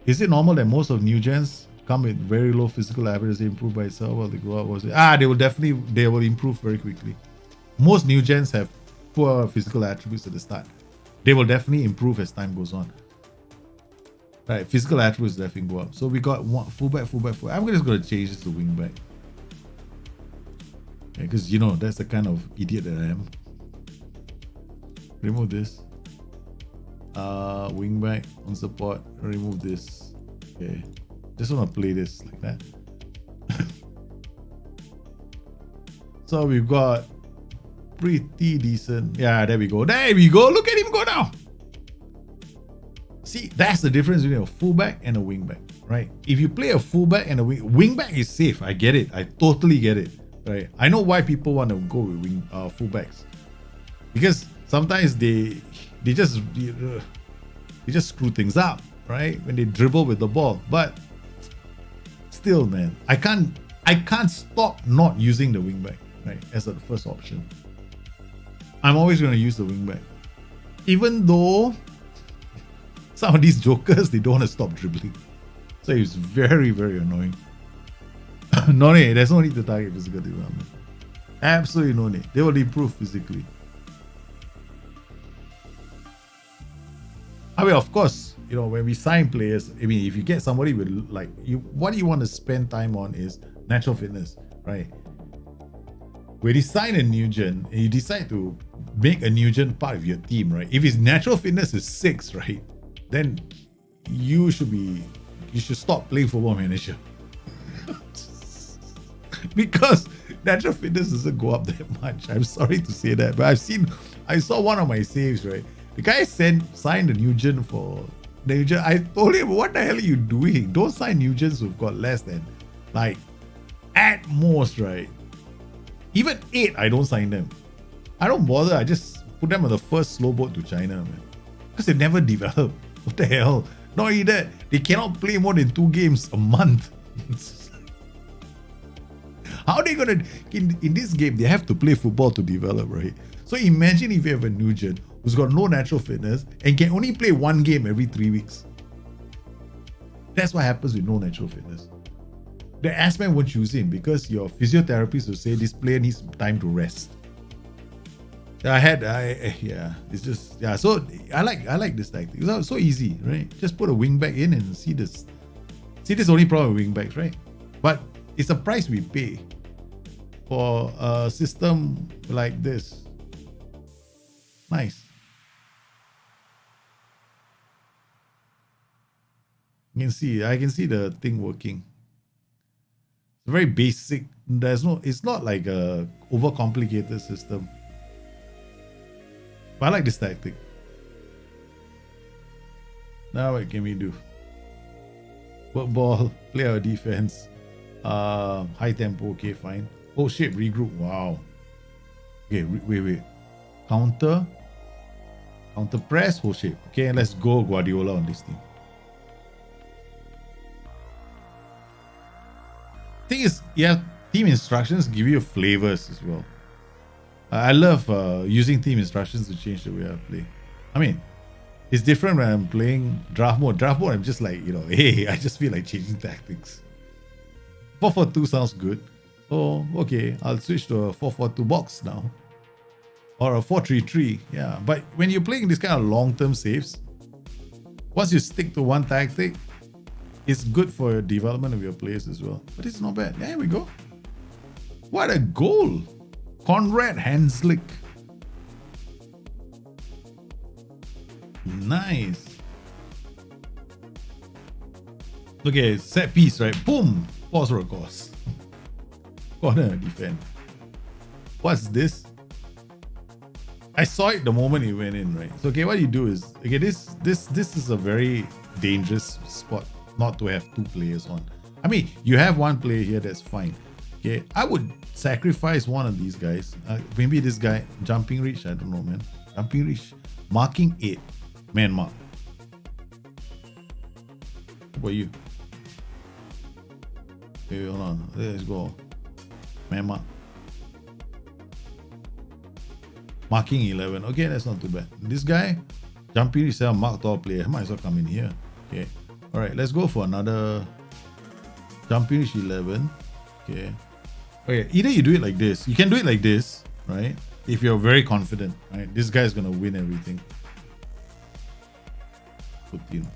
Is it normal that most of new gens come with very low physical averages, they improve by itself while they grow up? They will improve very quickly. Most new gens have poor physical attributes at the start. They will definitely improve as time goes on. Right, physical attributes definitely go up. So we got one fullback. I'm just going to change this to wingback. Because that's the kind of idiot that I am. Remove this. Wingback on support. Remove this. Okay. Just want to play this like that. So we've got pretty decent. Yeah, there we go. There we go. Look at him go now. See, that's the difference between a fullback and a wingback, right? If you play a fullback and a wingback is safe. I get it. I totally get it, right? I know why people want to go with fullbacks, because sometimes they just screw things up, right? When they dribble with the ball. But still, man, I can't stop not using the wingback, right, as the first option. I'm always going to use the wingback, even though some of these jokers, they don't want to stop dribbling. So it's very, very annoying. No need. There's no need to target physical development. Absolutely no need. They will improve physically. I mean, of course, when we sign players, I mean, if you get somebody with what you want to spend time on is natural fitness, right? When you sign a new gen and you decide to make a new gen part of your team, right? If his natural fitness is 6, right? Then you should stop playing Football Manager. because natural fitness doesn't go up that much. I'm sorry to say that, but I saw one of my saves, right? The guy signed a Nugent for Nugent. I told him, what the hell are you doing? Don't sign Nugents who've got less than, like, at most, right? Even 8, I don't sign them. I don't bother. I just put them on the first slow boat to China, man. Because they never develop. What the hell? Not only that, they cannot play more than 2 games a month. How are they gonna in this game? They have to play football to develop, right? So imagine if you have a Nugent who's got no natural fitness and can only play 1 game every 3 weeks. That's what happens with no natural fitness. The Assman won't choose him because your physiotherapist will say this player needs time to rest. It's just, yeah. So I like this tactic. It's so easy, right? Just put a wing back in and see this. See, this is the only problem with wing backs, right? But it's a price we pay for a system like this. Nice. I can see the thing working. It's very basic. It's not like a overcomplicated system. But I like this tactic. Now what can we do? Football, play our defense. High tempo, okay, fine. Oh shit, regroup, wow. Okay, wait. Counter press, oh shit. Okay, let's go Guardiola on this thing. Thing is, yeah, team instructions give you flavors as well. I love using team instructions to change the way I play. I mean, it's different when I'm playing draft mode. Draft mode, I'm just like, hey, I just feel like changing tactics. 4-4-2 sounds good. So, okay, I'll switch to a 4-4-2 box now. Or a 4-3-3, yeah. But when you're playing this kind of long-term saves, once you stick to one tactic, it's good for your development of your players as well. But it's not bad. There we go. What a goal! Conrad Hanslick. Nice. Okay, set piece, right? Boom! Pause for a course. Corner defend. What's this? I saw it the moment it went in, right? So okay, what you do is, okay, this is a very dangerous spot not to have 2 players on. I mean, you have 1 player here, that's fine. Okay, I would sacrifice one of these guys. Maybe this guy, jumping reach, I don't know, man. Jumping reach, marking 8, man mark. What about you? Okay, hold on, let's go. Man mark. Marking 11. Okay, that's not too bad. This guy, jumping reach, marked all player. Might as well come in here. Okay. Alright, let's go for another jumping reach 11. Okay. Okay, either you do it like this. You can do it like this, right? If you're very confident, right? This guy's gonna win everything. Put in.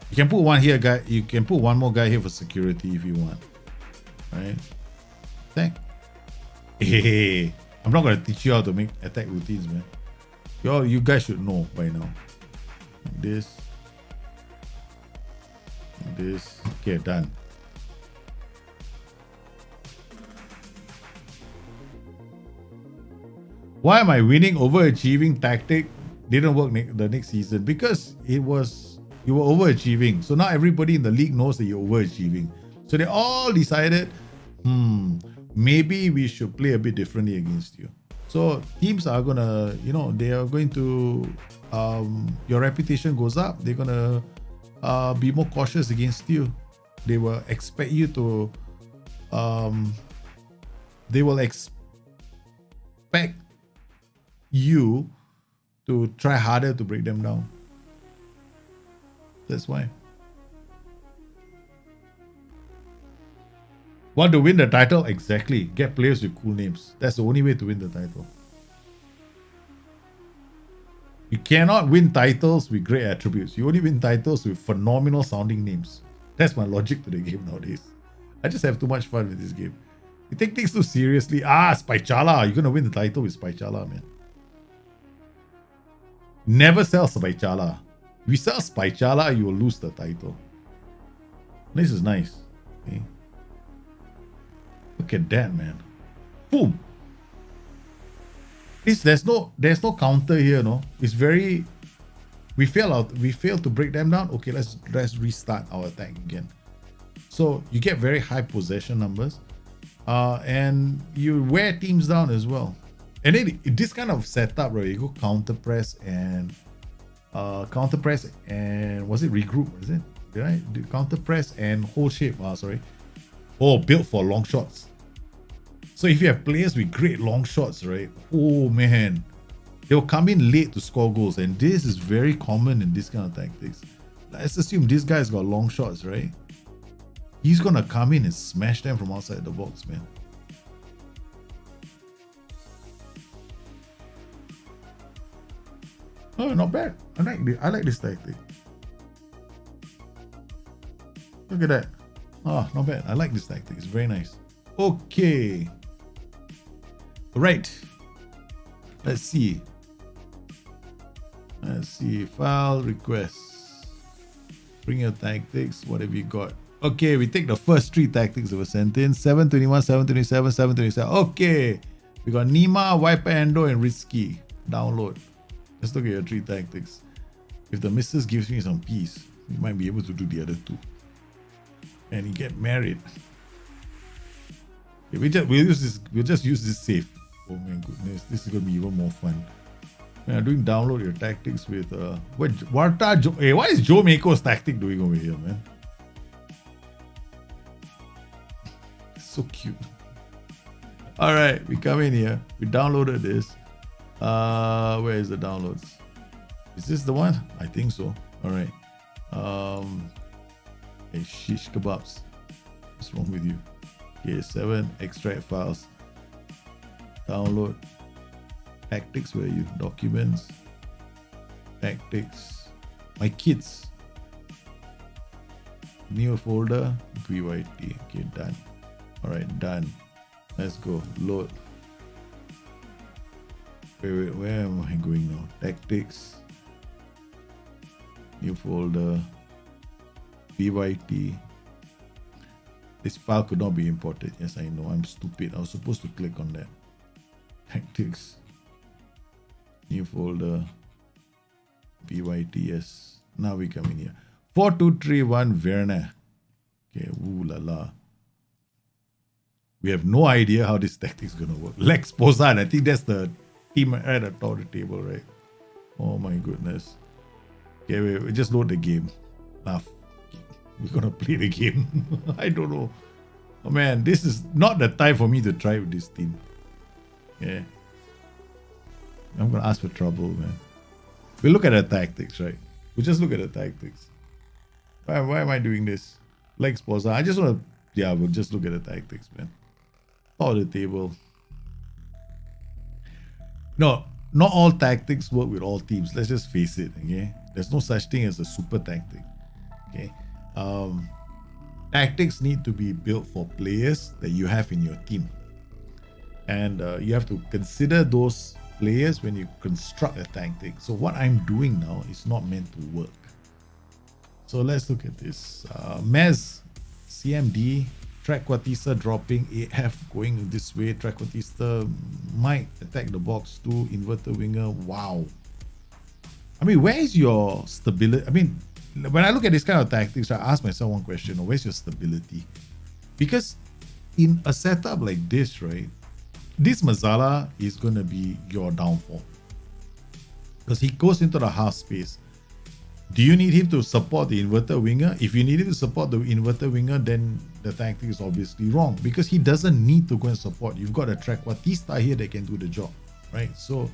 You can put one here, guy. You can put one more guy here for security if you want. Right? Thank. Hey, I'm not gonna teach you how to make attack routines, man. You guys should know by now. Like this. Like this. Okay, done. Why am I winning? Overachieving tactic didn't work the next season because you were overachieving. So now everybody in the league knows that you're overachieving. So they all decided, maybe we should play a bit differently against you. So teams are gonna, they are going to, your reputation goes up. They're gonna be more cautious against you. They will expect you to, they will expect you to try harder to break them down. That's why. Want to win the title? Exactly. Get players with cool names. That's the only way to win the title. You cannot win titles with great attributes. You only win titles with phenomenal sounding names. That's my logic to the game nowadays. I just have too much fun with this game. You take things too seriously. Spychala. You're going to win the title with Spychala, man. Never sell Spychala. If you sell Spychala, you will lose the title. This is nice. Okay. Look at that, man. Boom. There's no counter here, no. It's very. We failed to break them down. Okay, let's restart our attack again. So you get very high possession numbers, and you wear teams down as well. And then this kind of setup, right? You go counter press and was it regroup? Is it? Did I do counter press and hold shape? Sorry. Oh, built for long shots. So if you have players with great long shots, right? Oh man, they'll come in late to score goals, and this is very common in this kind of tactics. Let's assume this guy's got long shots, right? He's gonna come in and smash them from outside the box, man. Oh, not bad. I like this tactic. Look at that. Oh, not bad. I like this tactic. It's very nice. Okay. Right. Let's see. File requests. Bring your tactics. What have you got? Okay, we take the first 3 tactics that were sent in. 721, 727, 727. Okay. We got Nima, Viper Endo, and Risky. Download. Let's look at your 3 tactics. If the missus gives me some peace, we might be able to do the other 2. And you get married. Okay, we'll just use this safe. Oh my goodness, this is gonna be even more fun. I'm doing download your tactics with why is Joe Mako's tactic doing over here, man? So cute. Alright, we come in here. We downloaded this. Where is the downloads? Is this the one? I think so. Alright. Hey, shish kebabs. What's wrong with you? Okay, 7 extract files. Download. Tactics, where are you? Documents. Tactics. My kids. New folder. PYT. Okay, done. Alright, done. Let's go. Load. Wait, where am I going now? Tactics. New folder. PYT. This file could not be imported. Yes, I know. I'm stupid. I was supposed to click on that. Tactics. New folder. PYT. Yes. Now we come in here. 4231 Verna. Okay. Ooh la la. We have no idea how this tactic is going to work. Lex Pozan. I think that's the team at the top of the table, right? Oh my goodness. Okay, wait, just load the game. Laugh. We're gonna play the game. I don't know. Oh man, this is not the time for me to try with this team. Yeah. I'm gonna ask for trouble, man. We'll look at the tactics, right? We'll just look at the tactics. Why am I doing this? Legs pause. I just wanna we'll just look at the tactics, man. Top of the table. No, not all tactics work with all teams. Let's just face it, okay? There's no such thing as a super tactic. Okay. Tactics need to be built for players that you have in your team, and you have to consider those players when you construct a tactic. So what I'm doing now is not meant to work. So let's look at this. Mez CMD Trequartista dropping AF going this way. Trequartista might attack the box too. Inverter winger. Wow. I mean, where is your stability? I mean, when I look at this kind of tactics, I ask myself one question: where's your stability? Because in a setup like this, right, this Mazala is going to be your downfall because he goes into the half space. Do you need him to support the inverter winger? If you need him to support the inverter winger, then the tactic is obviously wrong because he doesn't need to go and support. You've got a Trequartista here that can do the job, right? So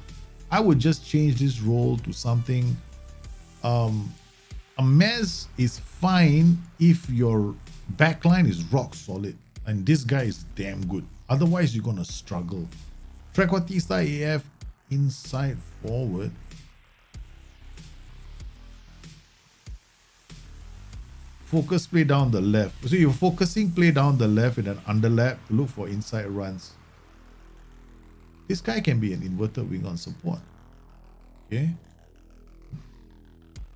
I would just change this role to something. A Mez is fine if your backline is rock solid and this guy is damn good. Otherwise, you're gonna struggle. Trequartista AF inside forward. Focus play down the left. So you're focusing play down the left in an underlap to look for inside runs. This guy can be an inverted wing on support. Okay.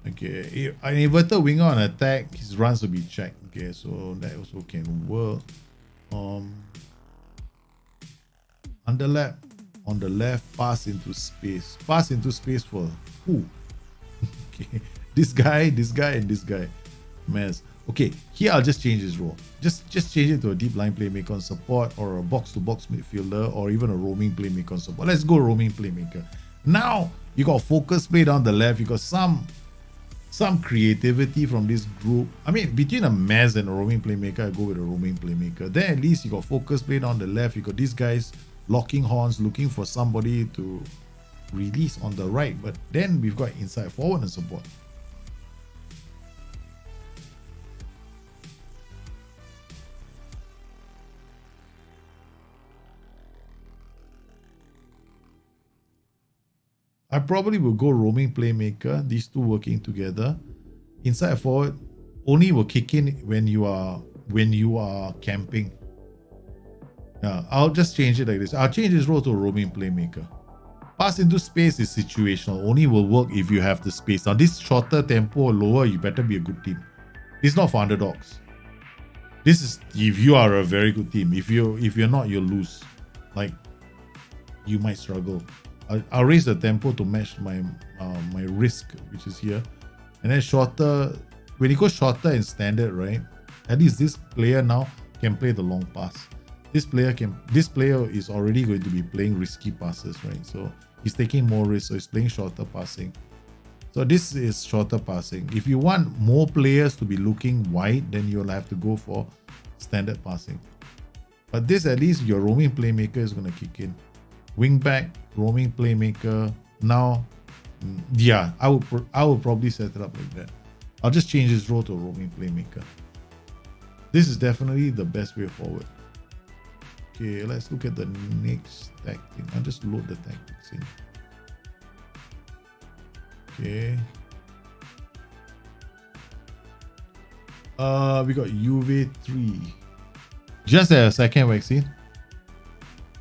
Okay. An inverted winger on attack, his runs will be checked. Okay, so that also can work. underlap on the left, pass into space. Pass into space for who? Okay, this guy, and this guy. Mess. Okay, here I'll just change his role. Just change it to a deep line playmaker on support, or a box-to-box midfielder, or even a roaming playmaker on support. Let's go roaming playmaker. Now you got focus play down the left. You got some creativity from this group. I mean, between a Mez and a roaming playmaker, I go with a roaming playmaker. Then at least you got focus play down the left. You got these guys locking horns, looking for somebody to release on the right. But then we've got inside forward and support. I probably will go roaming playmaker, these two working together. Inside forward only will kick in when you are camping. Yeah, I'll just change it like this. I'll change his role to a roaming playmaker. Pass into space is situational, only will work if you have the space. Now this shorter tempo or lower, you better be a good team. It's not for underdogs. This is if you are a very good team. If you're not, you'll lose. Like, you might struggle. I'll raise the tempo to match my my risk, which is here. And then shorter, when you go shorter and standard, right? At least this player now can play the long pass. This player is already going to be playing risky passes, right? So he's taking more risks, so he's playing shorter passing. So this is shorter passing. If you want more players to be looking wide, then you'll have to go for standard passing. But this, at least your roaming playmaker is going to kick in. Wing back, roaming playmaker. Now, yeah, I would probably set it up like that. I'll just change his role to a roaming playmaker. This is definitely the best way forward. Okay, let's look at the next tactic. I'll just load the tactics in. Okay. We got UV3. Just a second vaccine.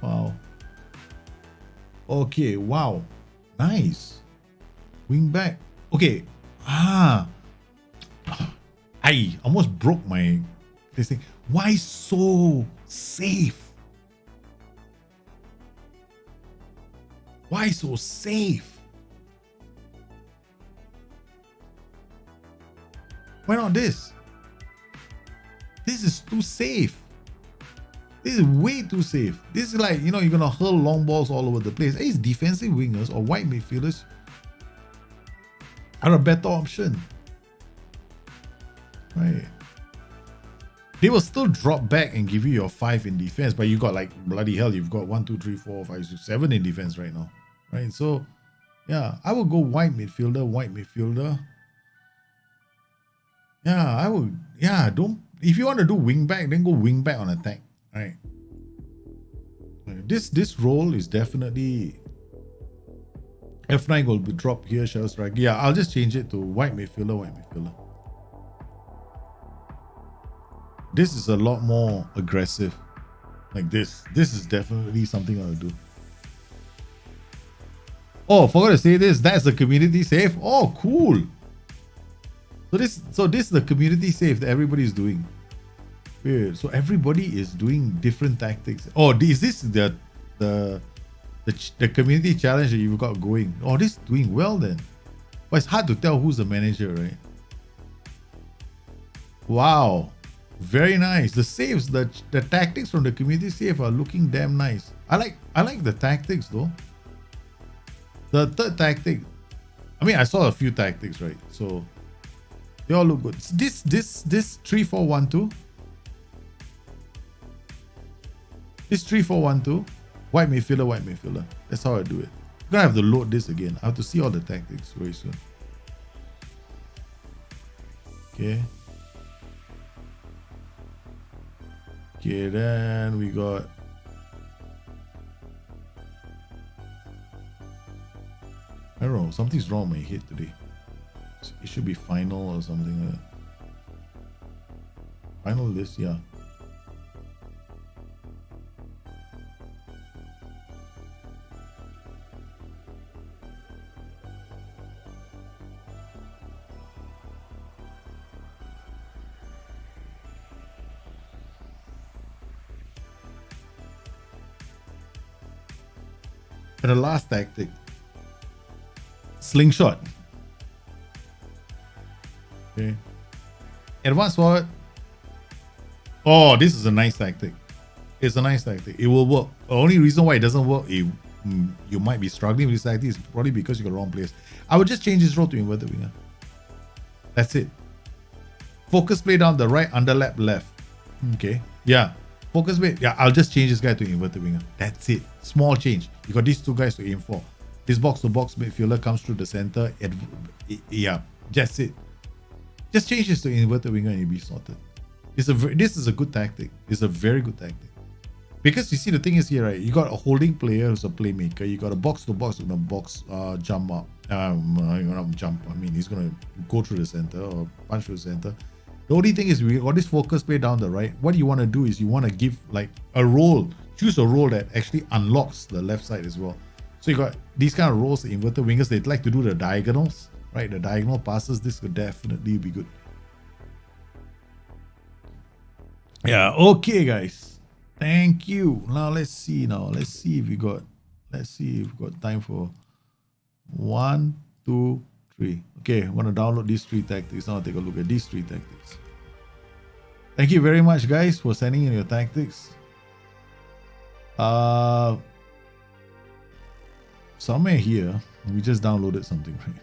Wow. Okay, wow. Nice. Wing back. Okay. I almost broke my this thing. Why so safe? Why so safe? Why not this? This is too safe. This is way too safe. This is like, you're gonna hurl long balls all over the place. These defensive wingers or wide midfielders are a better option. Right. They will still drop back and give you your 5 in defense, but you got like, bloody hell, you've got 1, 2, 3, 4, 5, 6, 7 in defense right now. Right. So yeah, I would go wide midfielder. Yeah, I would. Yeah, if you want to do wing back, then go wing back on attack. Right. This role is definitely F9 will be dropped here, Shadow Strike. Yeah, I'll just change it to wide midfielder. This is a lot more aggressive. Like this. This is definitely something I'll do. Oh, forgot to say this. That's the community save. Oh, cool. So this is the community save that everybody's doing. Weird. So everybody is doing different tactics. Oh, is this the community challenge that you've got going? Oh, this is doing well then. But it's hard to tell who's the manager, right? Wow. Very nice. The saves, the tactics from the community save are looking damn nice. I like the tactics though. The third tactic, I mean, I saw a few tactics, right? So they all look good. This 3-4-1-2. This 3-4-1-2. White midfielder. That's how I do it. I'm gonna have to load this again. I have to see all the tactics very soon. Okay. Okay, then we got I don't know, something's wrong with my head today. It should be final or something like that. Final list, yeah. And the last tactic, slingshot. Okay. Advance forward. Oh, this is a nice tactic. It's a nice tactic. It will work. The only reason why it doesn't work, you might be struggling with this tactic, is probably because you got wrong players. I would just change this role to inverted winger. That's it. Focus play down the right, underlap left. Okay. Yeah. Focus play. Yeah, I'll just change this guy to inverted winger. That's it. Small change. You got these two guys to aim for. This box-to-box midfielder comes through the center. Yeah, that's it. Just change this to inverted winger and you'll be sorted. This is a good tactic. It's a very good tactic. Because you see, the thing is here, right? You got a holding player who's a playmaker. You got a box-to-box with a box jump up. Not jump. I mean, he's gonna go through the center or punch through the center. The only thing is, we got this focus play down the right. What you want to do is you want to give like a role. Choose a role that actually unlocks the left side as well. So you got these kind of roles, the inverted wingers. They'd like to do the diagonals, right? The diagonal passes. This could definitely be good. Yeah. Okay, guys. Thank you. Now let's see. Let's see if we got time for 1, 2, 3. Okay, I want to download these 3 tactics. Now I'll take a look at these 3 tactics. Thank you very much, guys, for sending in your tactics. Somewhere here, we just downloaded something, right?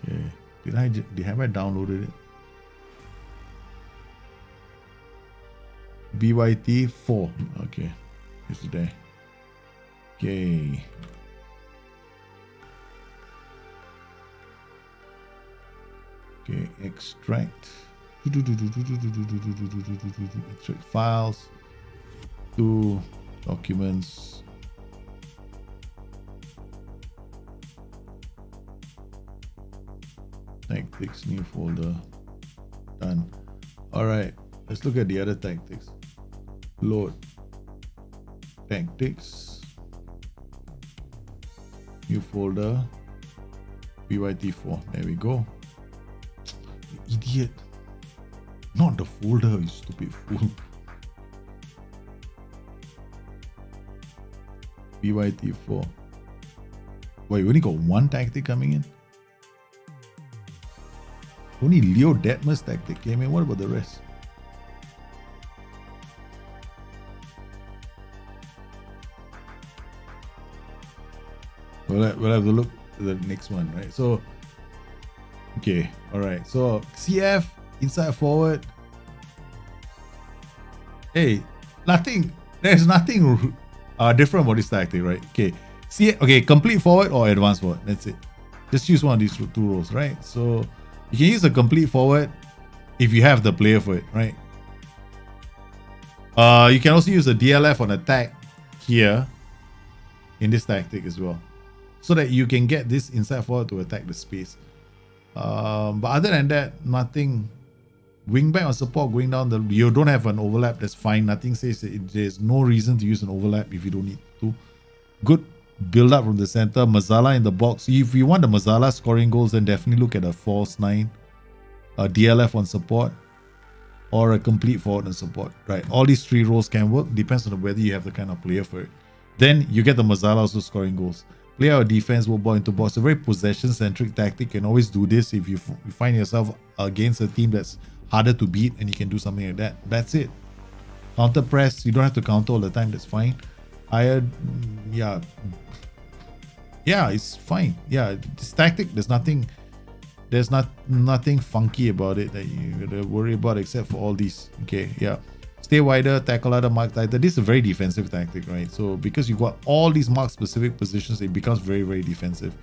Okay. Have I downloaded it? BYT 4. Okay. It's there. Okay. Okay, extract. Extract files. To documents. Tactics, new folder. Done. Alright, let's look at the other tactics. Load. Tactics. New folder. BYT4. There we go. You idiot. Not the folder, you stupid fool. BYT4. Wait, we only got one tactic coming in? Only Leo Detmer's tactic came in. What about the rest? We'll have to look at the next one, right? So, okay, all right. So, CF, inside forward. Hey, nothing. There's nothing different about this tactic, right? Okay, okay, complete forward or advanced forward. That's it. Just use one of these 2 roles, right? So, you can use a complete forward if you have the player for it, right? You can also use a DLF on attack here in this tactic as well, so that you can get this inside forward to attack the space. But other than that, nothing. Wing back on support, going down the. You don't have an overlap, that's fine. Nothing says there's no reason to use an overlap if you don't need to. Good build up from the center. Mazala in the box. If you want the Mazala scoring goals, then definitely look at a false 9, a DLF on support, or a complete forward on support. Right, all these 3 roles can work. Depends on whether you have the kind of player for it. Then you get the Mazala also scoring goals. Player or defense will ball into box. A very possession-centric tactic. You can always do this if you find yourself against a team that's harder to beat, and you can do something like that. That's it. Counter press. You don't have to counter all the time. That's fine. Yeah, it's fine. Yeah, this tactic. There's nothing funky about it that you gotta worry about except for all these. Okay, yeah. Stay wider, tackle other, mark tighter. This is a very defensive tactic, right? So because you got all these mark specific positions, it becomes very, very defensive.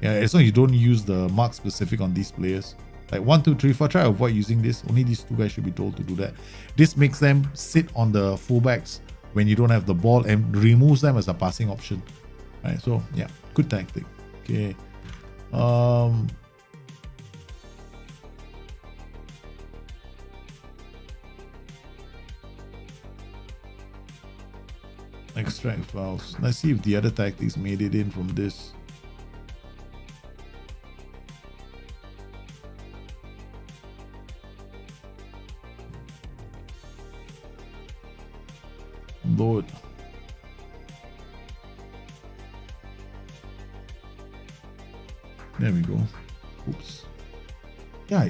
Yeah, as long as you don't use the mark specific on these players. Like 1, 2, 3, 4, try to avoid using this. Only these 2 guys should be told to do that. This makes them sit on the fullbacks when you don't have the ball and removes them as a passing option. Right, so yeah, good tactic. Okay. Extract files. Let's see if the other tactics made it in from this. Load. There we go. Oops. Yeah,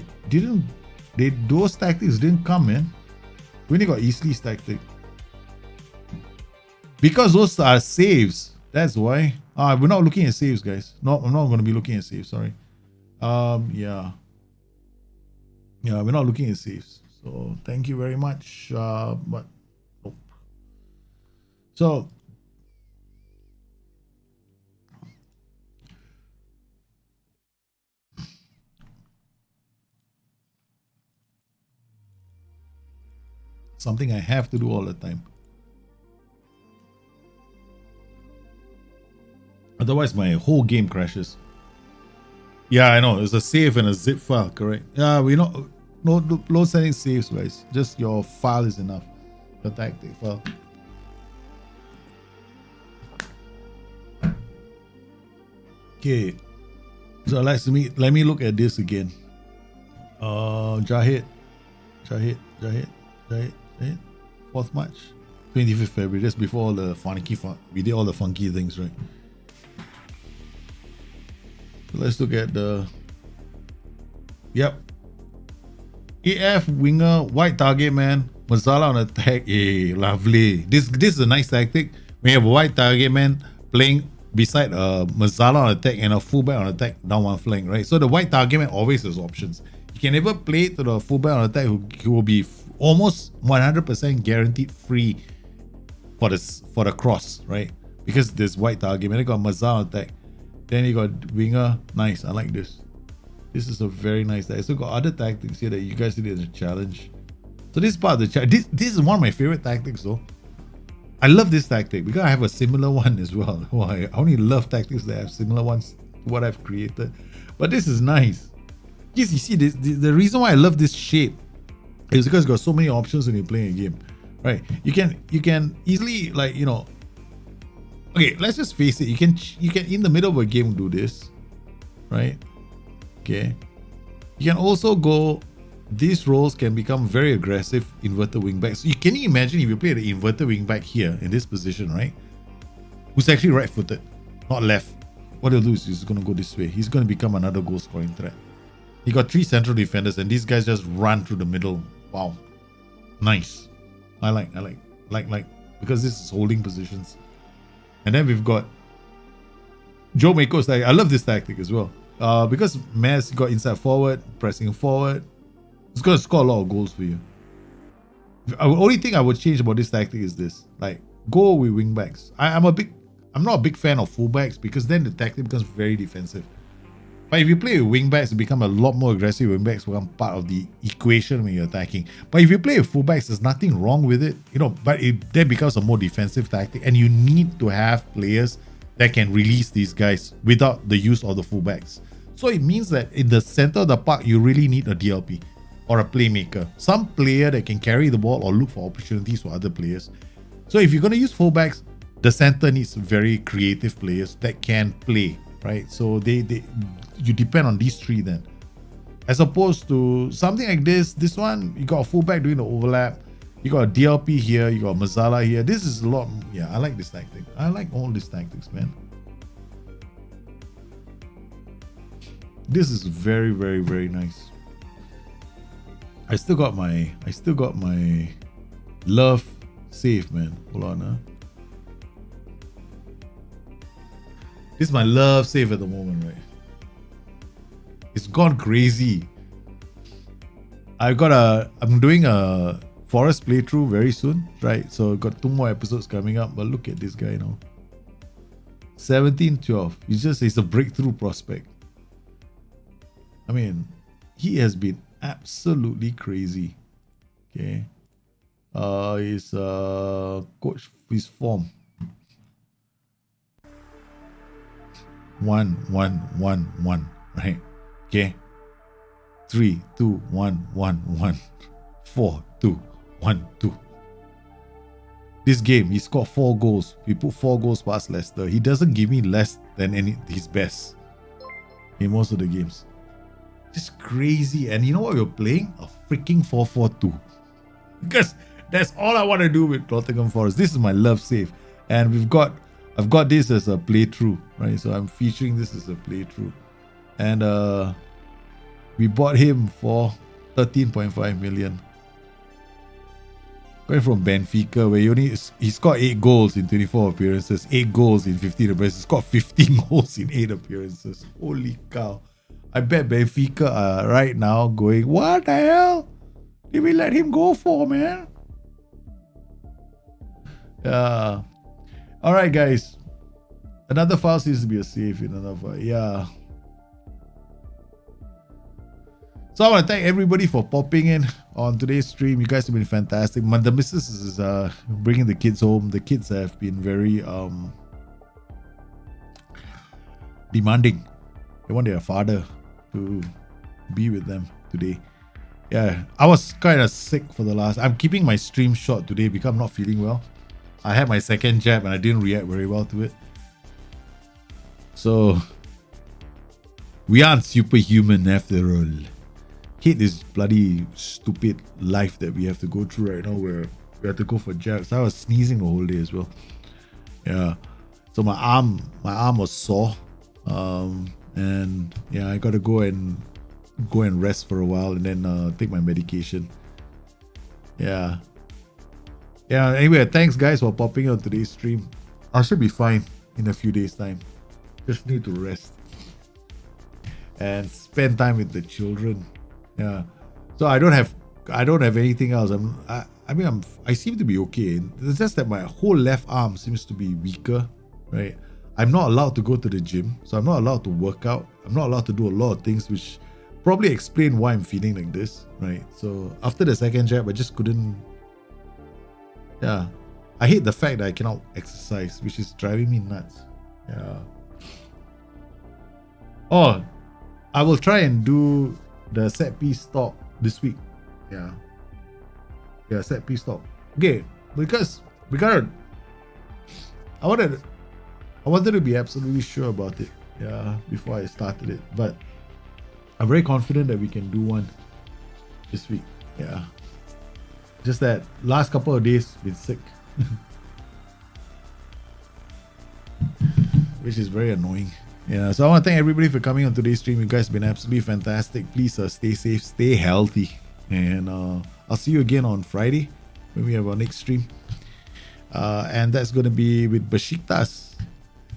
those tactics didn't come, man. We only got Eastleigh's tactic. Because those are saves. That's why. We're not looking at saves, guys. No, I'm not going to be looking at saves. Sorry. Yeah. Yeah, we're not looking at saves. So thank you very much. But nope. So something I have to do all the time. Otherwise, my whole game crashes. Yeah, I know. There's a save and a zip file, correct? Yeah, we're not no sending saves, guys. Just your file is enough. The tactic file. Okay. So let me look at this again. Jahid. 4th March. 25th February. That's before all the we did all the funky things, right? So let's look at the. Yep. AF winger, white target man, Mazala on attack. Hey, lovely. This is a nice tactic. We have a white target man playing beside a Mazala on attack and a fullback on attack down one flank, right? So the white target man always has options. You can never play to the fullback on attack who will be almost 100% guaranteed free for the cross, right? Because there's white target man. They got Mazala on attack. Then you got winger. Nice. I like this. This is a very nice tactic. So got other tactics here that you guys did as a challenge. So this is part of the challenge. This is one of my favorite tactics though. I love this tactic because I have a similar one as well. Oh, I only love tactics that have similar ones to what I've created. But this is nice. Yes, you see, the reason why I love this shape is because it's got so many options when you're playing a game. Right? You can easily, like, you know. Okay, let's just face it. You can in the middle of a game do this. Right? Okay. You can also go. These roles can become very aggressive inverted wingback. So can you imagine if you play the inverted wingback here in this position, right? Who's actually right-footed, not left. What he'll do is he's going to go this way. He's going to become another goal-scoring threat. He got 3 central defenders, and these guys just run through the middle. Wow, nice. I like because this is holding positions. And then we've got Joe Mako's tactic. I love this tactic as well. Because Maz got inside forward, pressing forward. It's going to score a lot of goals for you. The only thing I would change about this tactic is this. Like, go with wingbacks. I'm not a big fan of fullbacks because then the tactic becomes very defensive. But if you play with wingbacks, it becomes a lot more aggressive. Wingbacks become part of the equation when you're attacking. But if you play with fullbacks, there's nothing wrong with it. You know, but it then becomes a more defensive tactic. And you need to have players that can release these guys without the use of the fullbacks. So it means that in the center of the park, you really need a DLP. Or a playmaker, some player that can carry the ball or look for opportunities for other players. So if you're going to use fullbacks, the center needs very creative players that can play, right? So you depend on these 3 then, as opposed to something like this one. You got a fullback doing the overlap, you got a DLP here, you got Mazala here. This is a lot. Yeah, I like this tactic. I like all these tactics, man. This is very, very, very nice. I still got my love save, man. Hold on, This is my love save at the moment, right? It's gone crazy. I'm doing a Forest playthrough very soon, right? So I've got 2 more episodes coming up. But look at this guy now. 17-12. He's a breakthrough prospect. I mean, he has been absolutely crazy. Okay. His coach, his form. 1-1-1-1, right? Okay. 3-2-1-1-1. 4-2-1-2. This game, he scored 4 goals. He put 4 goals past Leicester. He doesn't give me less than his best in most of the games. Just crazy. And you know what we're playing? A freaking 4-4-2. Because that's all I want to do with Nottingham Forest. This is my love save. And I've got this as a playthrough, right? So I'm featuring this as a playthrough. And we bought him for 13.5 million. Going from Benfica, where he scored 8 goals in 24 appearances, 8 goals in 15 appearances, scored 15 goals in 8 appearances. Holy cow. I bet Benfica are right now going, what the hell did we let him go for, man? Yeah. Alright, guys. Another file seems to be a save in another file. Yeah. So I want to thank everybody for popping in on today's stream. You guys have been fantastic. The missus is bringing the kids home. The kids have been very demanding. They want their father to be with them today. Yeah, I was kind of sick for the last. I'm keeping my stream short today because I'm not feeling well. I had my second jab and I didn't react very well to it. So we aren't superhuman after all. Hate this bloody stupid life that we have to go through right now where we have to go for jabs. I was sneezing the whole day as well. Yeah. So my arm was sore. And yeah, I gotta go and rest for a while and then take my medication. Yeah. Yeah, anyway, thanks guys for popping on today's stream. I should be fine in a few days' time. Just need to rest. And spend time with the children. Yeah, so I don't have anything else. I seem to be okay. It's just that my whole left arm seems to be weaker, right? I'm not allowed to go to the gym, so I'm not allowed to work out. I'm not allowed to do a lot of things, which probably explain why I'm feeling like this, right? So after the second jab, I just couldn't. Yeah, I hate the fact that I cannot exercise, which is driving me nuts. Yeah. Oh, I will try and do the set piece talk this week. Yeah, set piece talk. Okay, because I wanted to be absolutely sure about it. Yeah, before I started it, but I'm very confident that we can do one this week. Yeah, just that last couple of days been sick, which is very annoying. Yeah, so I want to thank everybody for coming on today's stream. You guys have been absolutely fantastic. Please stay safe, stay healthy, and I'll see you again on Friday when we have our next stream. And that's going to be with Besiktas,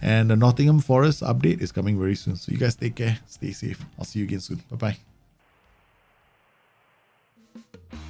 and the Nottingham Forest update is coming very soon. So you guys take care, stay safe. I'll see you again soon. Bye bye.